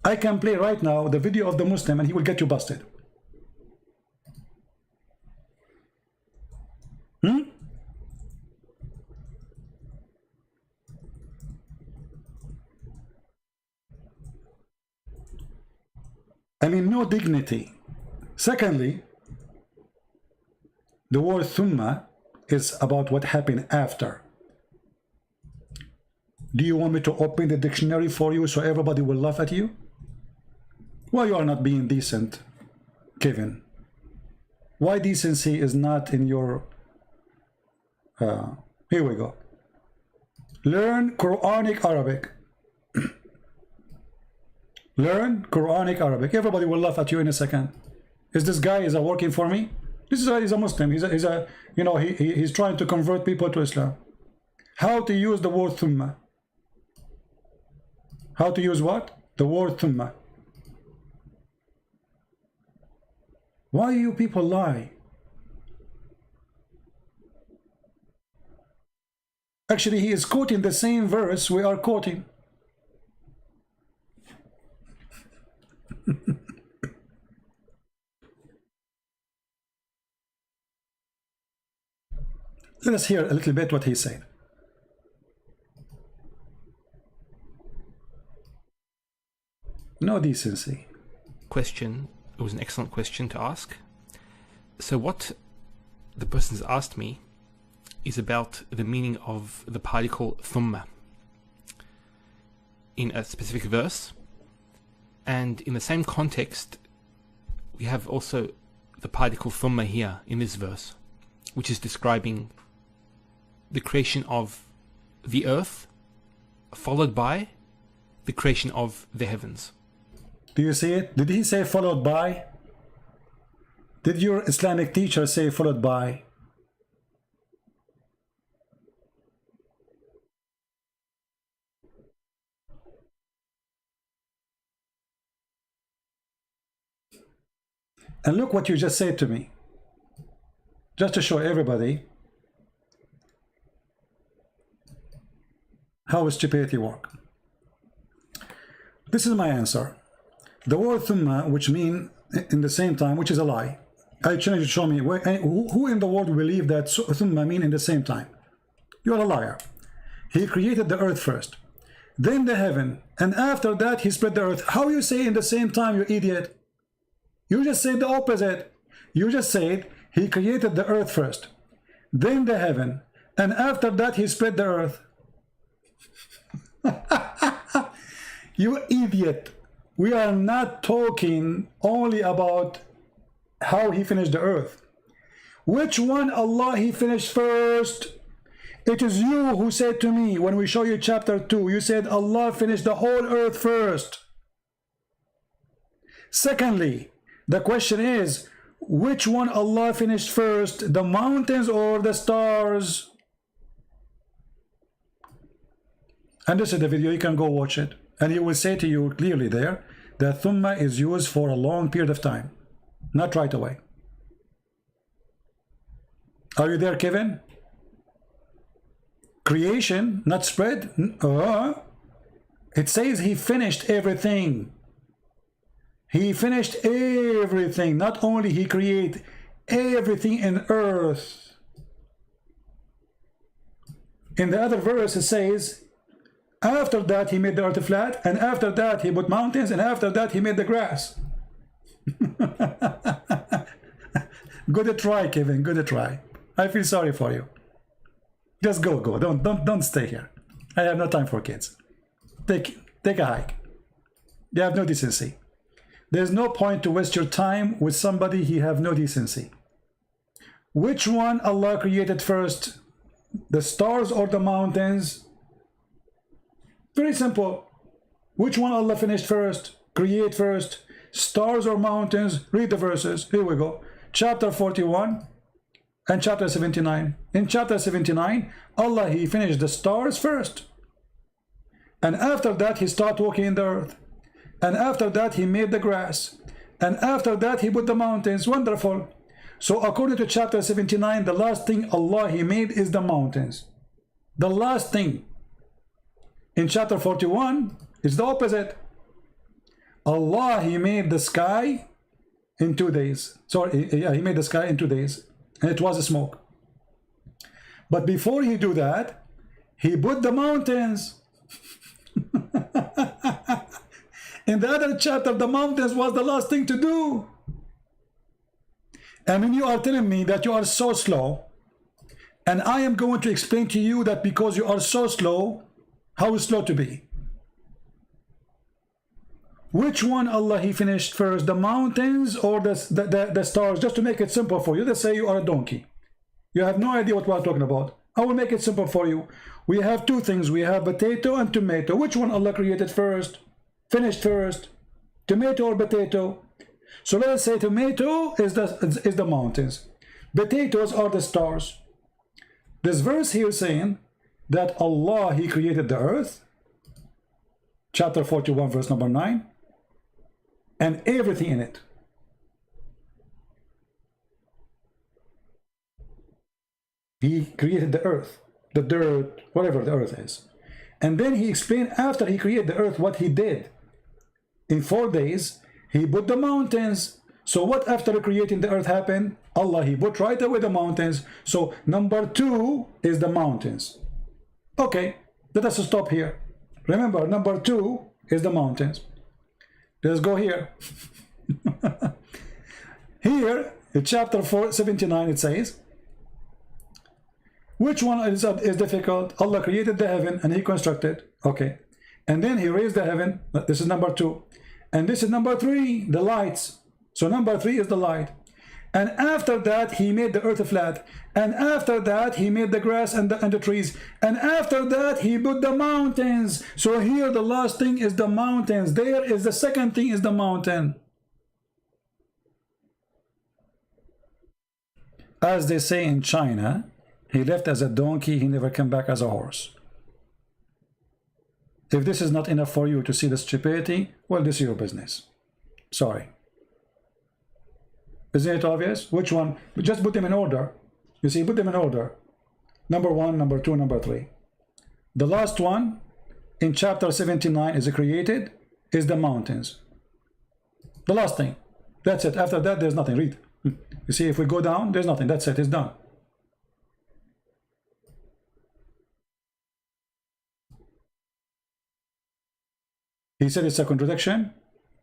I can play right now the video of the Muslim and he will get you busted. I mean, no dignity. Secondly, the word thumma is about what happened after. Do you want me to open the dictionary for you so everybody will laugh at you? Why you are not being decent, Kevin? Why decency is not in your... here we go. Learn Quranic Arabic. Learn Quranic Arabic. Everybody will laugh at you in a second. Is this guy working for me? This guy is a Muslim. He's trying to convert people to Islam. How to use the word thumma? How to use what? The word thumma. Why you people lie? Actually, he is quoting the same verse we are quoting. Let us hear a little bit what he said. No decency. Question. It was an excellent question to ask. So what the person has asked me is about the meaning of the particle thumma in a specific verse. And in the same context, we have also the particle thumma here in this verse, which is describing the creation of the earth followed by the creation of the heavens. Do you see it? Did he say followed by? Did your Islamic teacher say followed by? And look what you just said to me. Just to show everybody how stupidity works. This is my answer. The word thumma, which mean in the same time, which is a lie. I challenge you to show me who in the world will believe that thumma mean in the same time. You are a liar. He created the earth first, then the heaven, and after that he spread the earth. How you say in the same time, you idiot? You just said the opposite. You just said he created the earth first, then the heaven, and after that he spread the earth. You idiot. We are not talking only about how he finished the earth. Which one Allah he finished first? It is you who said to me when we show you chapter 2, you said Allah finished the whole earth first. Secondly, the question is, which one Allah finished first, the mountains or the stars? And this is the video, you can go watch it. And he will say to you clearly there that thumma is used for a long period of time, not right away. Are you there, Kevin? Creation, not spread. It says he finished everything. He finished everything. Not only he created everything in earth. In the other verse it says, after that he made the earth flat, and after that he put mountains, and after that he made the grass. Good try, Kevin, good try. I feel sorry for you. Just go. Don't stay here. I have no time for kids. Take a hike. You have no decency. There's no point to waste your time with somebody he have no decency. Which one Allah created first? The stars or the mountains? Very simple. Which one Allah finished first? Create first? Stars or mountains? Read the verses. Here we go. Chapter 41 and chapter 79. In chapter 79, Allah he finished the stars first. And after that he started walking in the earth. And after that he made the grass. And after that he put the mountains. Wonderful. So according to chapter 79, the last thing Allah he made is the mountains. The last thing. In chapter 41, it's the opposite. Allah he made the sky in 2 days. Sorry, yeah, he made the sky in 2 days. And it was a smoke. But before he do that, he put the mountains. In the other chapter, the mountains was the last thing to do. And when you are telling me that you are so slow, and I am going to explain to you that because you are so slow, how slow to be. Which one Allah he finished first, the mountains or the stars? Just to make it simple for you, let's say you are a donkey. You have no idea what we are talking about. I will make it simple for you. We have two things. We have potato and tomato. Which one Allah created first? Finished first? Tomato or potato? So let's say tomato is the mountains. Potatoes are the stars. This verse here saying that Allah he created the earth, chapter 41 verse number 9, and everything in it. He created the earth, the dirt, whatever the earth is. And then he explained after he created the earth what he did. In 4 days he put the mountains. So what after creating the earth happened? Allah he put right away the mountains. So number 2 is the mountains. Okay, let us stop here. Remember, number 2 is the mountains. Let's go here. Here in chapter 79 it says, which one is difficult? Allah created the heaven and he constructed. Okay, and then he raised the heaven. This is number 2, and this is number 3, the lights. So number 3 is the light. And after that, he made the earth flat. And after that, he made the grass and the trees. And after that, he put the mountains. So here, the last thing is the mountains. There is the second thing is the mountain. As they say in China, he left as a donkey, he never came back as a horse. If this is not enough for you to see the stupidity, well, this is your business. Sorry. Isn't it obvious? Which one? Just put them in order. You see, put them in order. Number 1, number 2, number 3. The last one in chapter 79 is created, is the mountains. The last thing. That's it. After that, there's nothing. Read. You see, if we go down, there's nothing. That's it. It's done. He said it's a contradiction.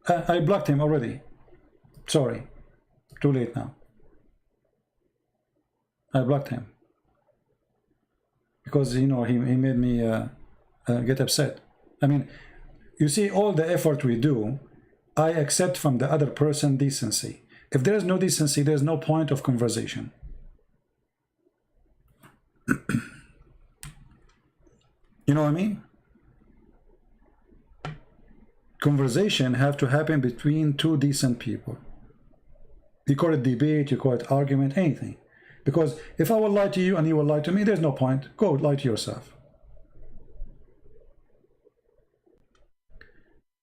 I blocked him already. Sorry. Too late now. I blocked him. Because, you know, he made me get upset. I mean, you see, all the effort we do, I accept from the other person decency. If there is no decency, there's no point of conversation. You know what I mean? Conversation have to happen between two decent people. You call it debate, you call it argument, anything. Because if I will lie to you and you will lie to me, there's no point. Go lie to yourself.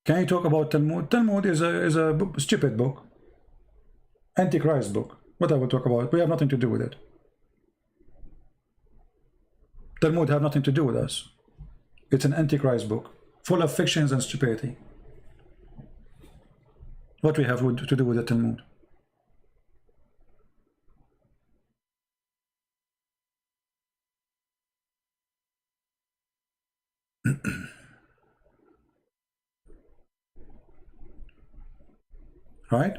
Can you talk about Talmud? Talmud is a stupid book. Antichrist book. What I will talk about? We have nothing to do with it. Talmud have nothing to do with us. It's an Antichrist book, full of fictions and stupidity. What we have to do with the Talmud? Right?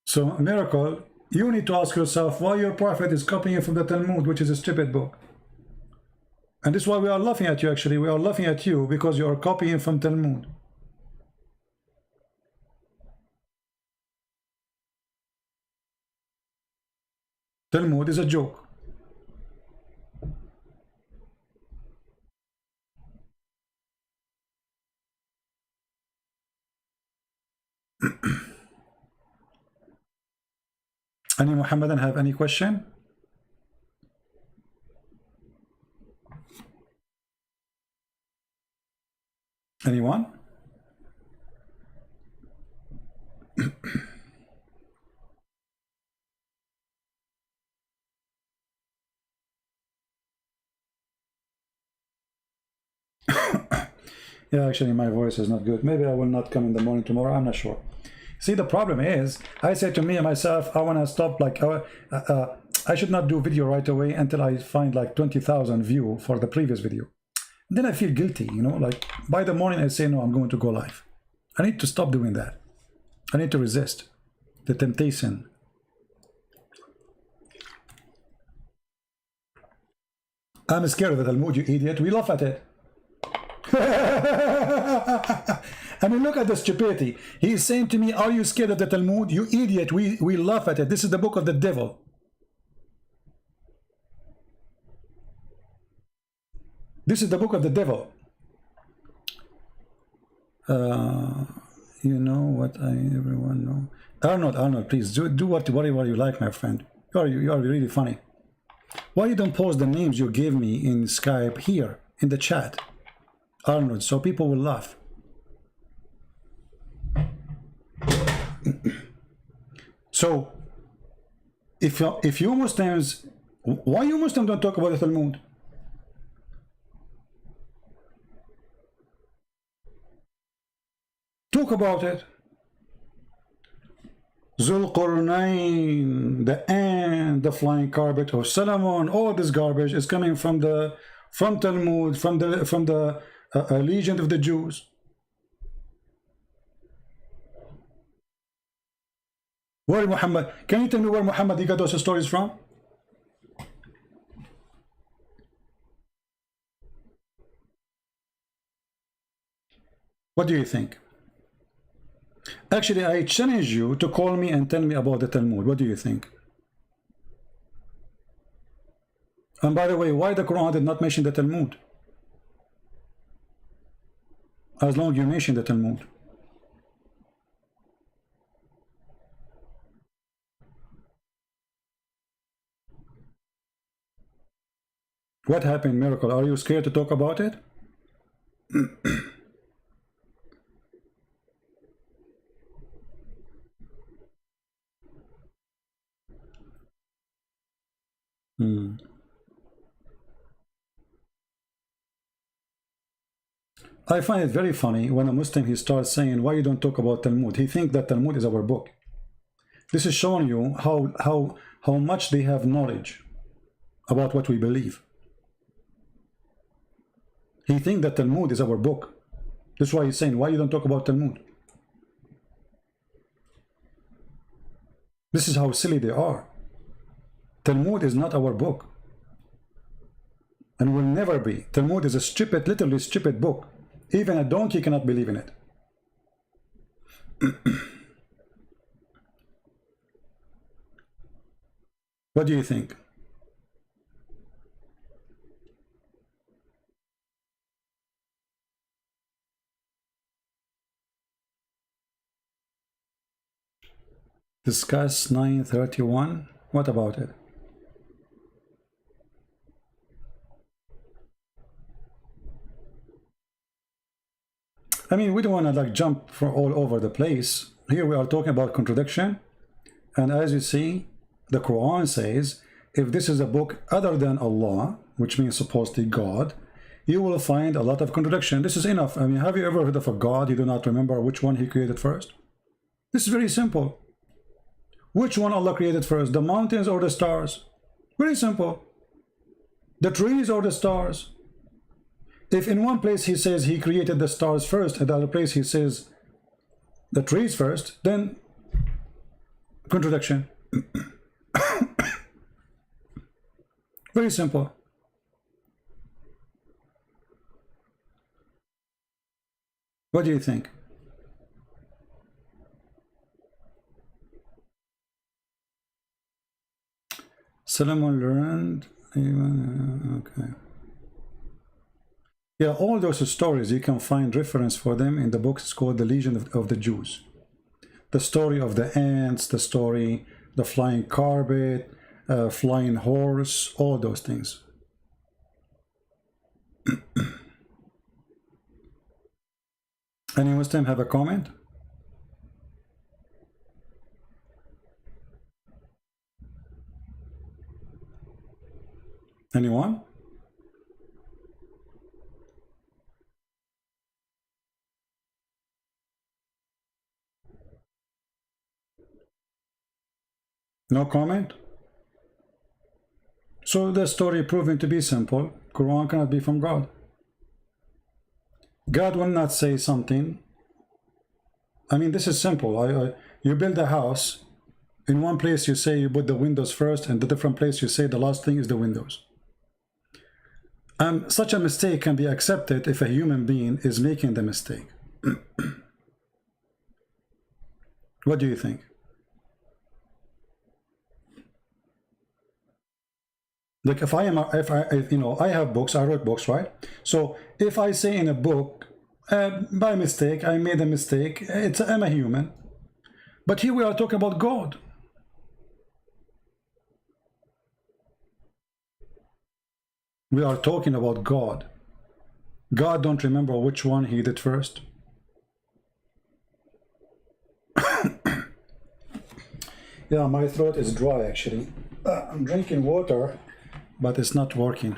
So, miracle, you need to ask yourself why your prophet is copying from the Talmud, which is a stupid book. And this is why we are laughing at you, actually. We are laughing at you because you are copying from Talmud. Talmud is a joke. Any Muhammadan have any question? Anyone? Yeah, actually my voice is not good. Maybe I will not come in the morning tomorrow. I'm not sure. See, the problem is, I say to me and myself, I want to stop, like, I should not do video right away until I find like 20,000 view for the previous video. Then I feel guilty, you know, like by the morning I say, no, I'm going to go live. I need to stop doing that. I need to resist the temptation. I'm scared of the Talmud, you idiot. We laugh at it. I mean, look at the stupidity. He is saying to me, are you scared of the Talmud? You idiot. We laugh at it. This is the book of the devil. This is the book of the devil. You know what everyone know. Arnold, please do whatever you like, my friend. You are really funny. Why you don't post the names you gave me in Skype here in the chat, Arnold, so people will laugh. So, if you Muslims, why you Muslims don't talk about the Talmud? Talk about it. Zulqarnain, the ant, the flying carpet of Solomon, all this garbage is coming from Talmud, from the legend of the Jews. Where Muhammad? Can you tell me where Muhammad he got those stories from? What do you think? Actually, I challenge you to call me and tell me about the Talmud. What do you think? And by the way, why the Quran did not mention the Talmud? As long as you mention the Talmud. What happened, Miracle? Are you scared to talk about it? I find it very funny when a Muslim he starts saying, why you don't talk about Talmud? He thinks that Talmud is our book. This is showing you how much they have knowledge about what we believe. He thinks that Talmud is our book. That's why he's saying, why you don't talk about Talmud? This is how silly they are. Talmud is not our book. And will never be. Talmud is a stupid, literally stupid book. Even a donkey cannot believe in it. What do you think? Discuss 931. What about it? I mean, we don't want to like jump for all over the place. Here we are talking about contradiction. And as you see, the Quran says, if this is a book other than Allah, which means supposedly God, you will find a lot of contradiction. This is enough. I mean, have you ever heard of a God you do not remember which one he created first? This is very simple. Which one Allah created first, the mountains or the stars? Very simple. The trees or the stars? If in one place he says he created the stars first, and the other place he says the trees first, then contradiction. Very simple. What do you think? Solomon learned, okay. Yeah, all those stories, you can find reference for them in the book. It's called The Legion of the Jews. The story of the ants, the story, the flying carpet, flying horse, all those things. Any Muslim have a comment? Anyone? No comment? So the story proving to be simple. Quran cannot be from God. God will not say something. I mean, this is simple. You build a house. In one place you say you put the windows first, and the different place you say the last thing is the windows. Such a mistake can be accepted if a human being is making the mistake. What do you think? Like if I have books, I wrote books, right? So if I say in a book, by mistake, I made a mistake, I'm a human. But here we are talking about God. We are talking about God. God don't remember which one he did first. Yeah, my throat is dry actually. I'm drinking water, but it's not working.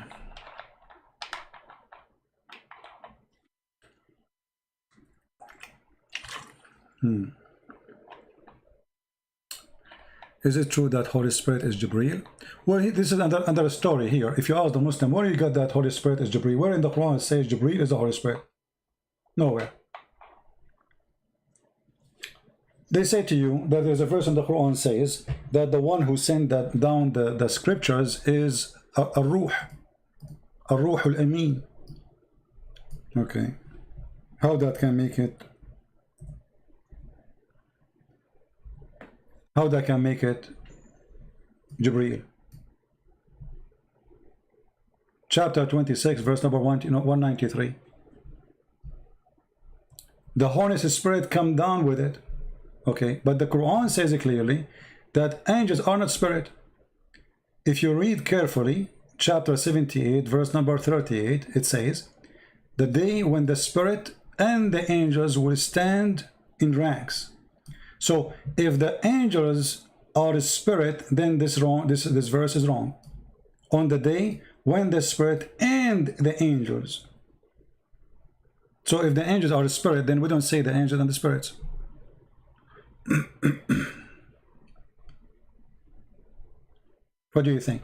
Is it true that Holy Spirit is Jibreel? Well, this is another story here. If you ask the Muslim, where you got that Holy Spirit is Jibreel? Where in the Quran it says Jibreel is the Holy Spirit? Nowhere. They say to you that there's a verse in the Quran says that the one who sent down the scriptures is a ruh al-amin. Okay. How that can make it? How that can make it Jibreel? Chapter 26, verse number 193. The Holy Spirit come down with it. Okay, but the Quran says clearly that angels are not spirit. If you read carefully, chapter 78, verse number 38, it says, the day when the spirit and the angels will stand in ranks. So if the angels are a spirit, then this verse is wrong. On the day when the spirit and the angels. So if the angels are a spirit, then we don't say the angels and the spirits. What do you think?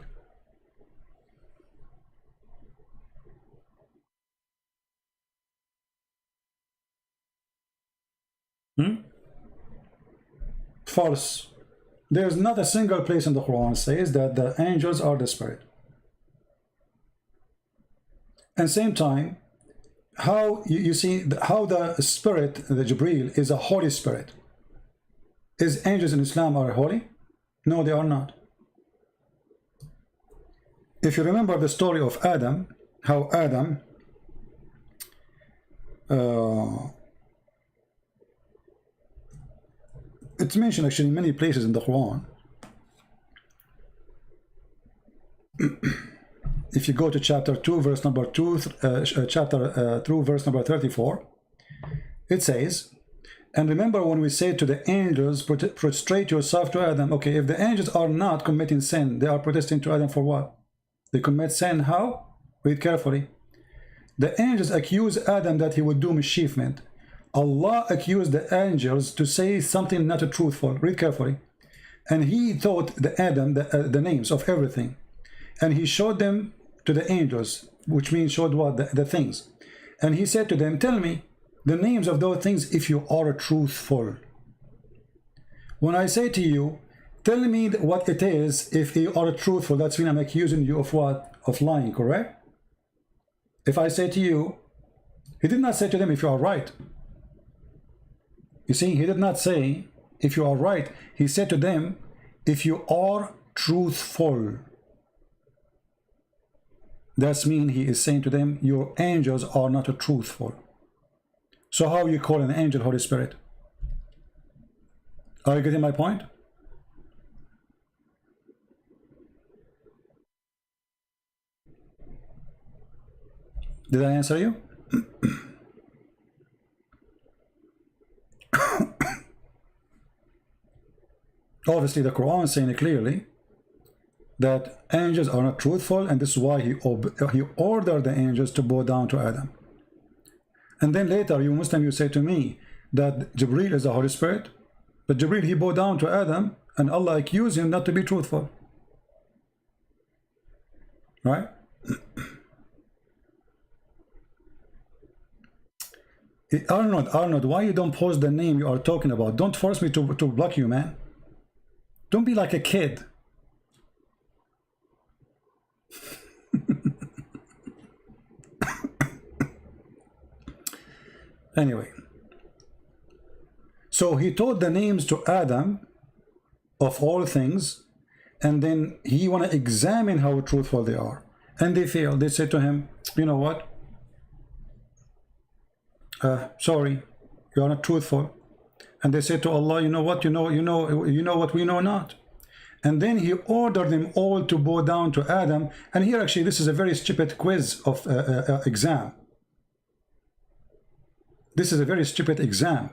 False. There's not a single place in the Quran says that the angels are the spirit. And same time, how you see how the spirit, the Jibreel, is a holy spirit. Is angels in Islam are holy? No, they are not. If you remember the story of Adam, how Adam it's mentioned actually in many places in the Quran. If you go to chapter 2, verse number 2, chapter 2, verse number 34, it says, and remember when we say to the angels, prostrate yourself to Adam. Okay, if the angels are not committing sin, they are protesting to Adam for what? They commit sin, how? Read carefully. The angels accuse Adam that he would do mischievement. Allah accused the angels to say something not truthful. Read carefully. And he taught the Adam the names of everything. And he showed them to the angels, which means showed what? The things. And he said to them, tell me the names of those things if you are truthful. When I say to you, tell me what it is if you are truthful, that's when I'm accusing you of what? Of lying, correct? If I say to you, he did not say to them if you are right. You see, he did not say if you are right. He said to them, if you are truthful. That means he is saying to them, your angels are not truthful. So how you call an angel Holy Spirit? Are you getting my point? Did I answer you? Obviously the Quran is saying clearly that angels are not truthful, and this is why he ordered the angels to bow down to Adam. And then later, you Muslim, you say to me that Jibreel is the Holy Spirit, but Jibreel, he bowed down to Adam, and Allah accused him not to be truthful. Right? Arnold, why you don't post the name you are talking about? Don't force me to block you, man. Don't be like a kid. Anyway, so he taught the names to Adam of all things, and then he want to examine how truthful they are, and they failed. They said to him, you know what, sorry, you are not truthful. And they said to Allah, you know what, you know what we know not. And then he ordered them all to bow down to Adam. And here actually this is a very stupid quiz of exam. This is a very stupid exam,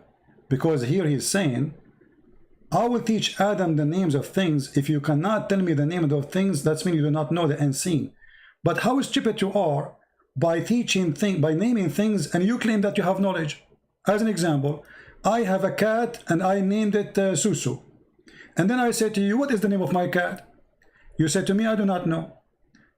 because here he's saying, I will teach Adam the names of things. If you cannot tell me the name of those things, that means you do not know the unseen. But how stupid you are by teaching things, by naming things, and you claim that you have knowledge. As an example, I have a cat and I named it Susu. And then I say to you, what is the name of my cat? You say to me, I do not know.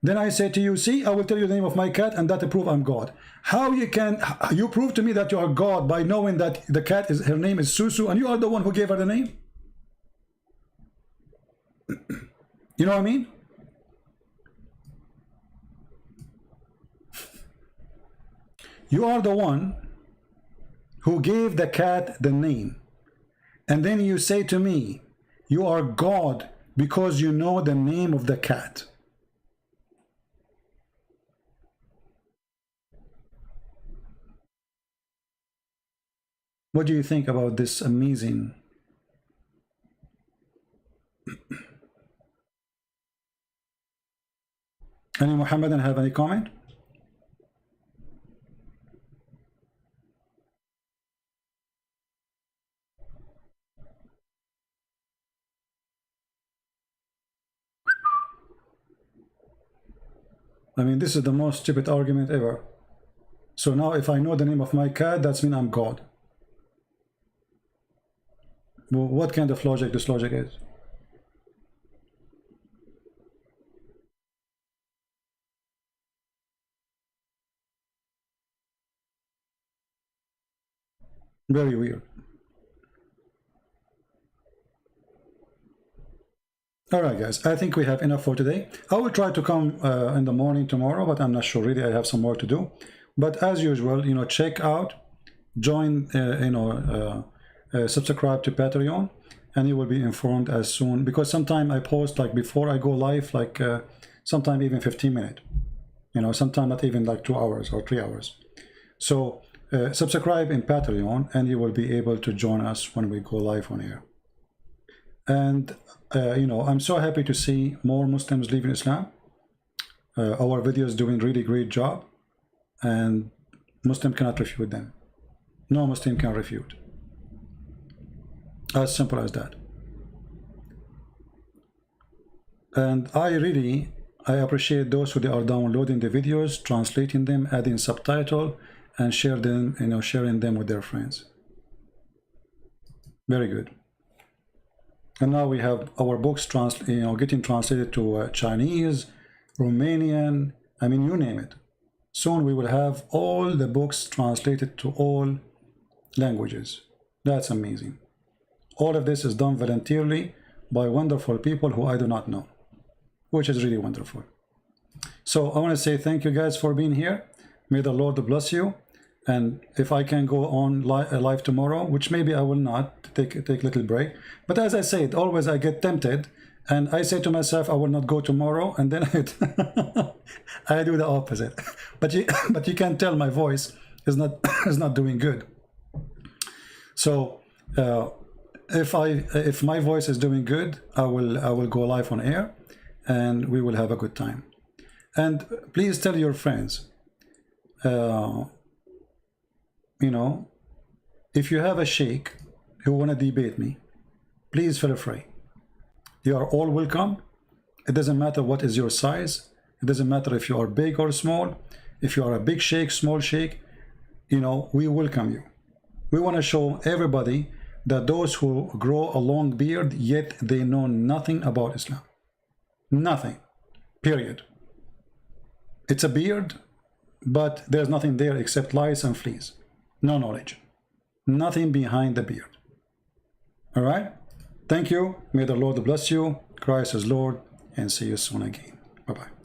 Then I say to you, see, I will tell you the name of my cat, and that prove I'm God. How you prove to me that you are God by knowing that the cat her name is Susu, and you are the one who gave her the name? You know what I mean? You are the one who gave the cat the name. And then you say to me, you are God because you know the name of the cat. What do you think about this amazing? Any Muhammadan have any comment? I mean, this is the most stupid argument ever. So now if I know the name of my cat, that's mean I'm God. Well, what kind of logic this logic is? Very weird. All right, guys, I think we have enough for today. I will try to come in the morning tomorrow, but I'm not sure really. I have some work to do. But as usual, you know, check out, join, subscribe to Patreon, and you will be informed as soon, because sometime I post like before I go live, like sometime even 15 minutes, you know, sometime not even like 2 hours or 3 hours. So subscribe in Patreon and you will be able to join us when we go live on air. And you know, I'm so happy to see more Muslims leaving Islam. Our videos doing really great job, and Muslim cannot refute them. No Muslim can refute. As simple as that. And I appreciate those who are downloading the videos, translating them, adding subtitle, and share them, you know, sharing them with their friends. Very good. And now we have our books getting translated to Chinese, Romanian, I mean, you name it. Soon we will have all the books translated to all languages. That's amazing. All of this is done voluntarily by wonderful people who I do not know, which is really wonderful. So I want to say thank you guys for being here. May the Lord bless you. And if I can go on live tomorrow, which maybe I will not, take a little break. But as I said, always I get tempted, and I say to myself, I will not go tomorrow, and then I do the opposite. But you can tell my voice is not doing good. So if my voice is doing good, I will go live on air, and we will have a good time. And please tell your friends. You know, if you have a sheikh who want to debate me, please feel free. You are all welcome. It doesn't matter what is your size. It doesn't matter if you are big or small. If you are a big sheikh, small sheikh, you know, we welcome you. We want to show everybody that those who grow a long beard, yet they know nothing about Islam. Nothing. Period. It's a beard, but there's nothing there except lice and fleas. No knowledge. Nothing behind the beard. All right? Thank you. May the Lord bless you. Christ is Lord. And see you soon again. Bye-bye.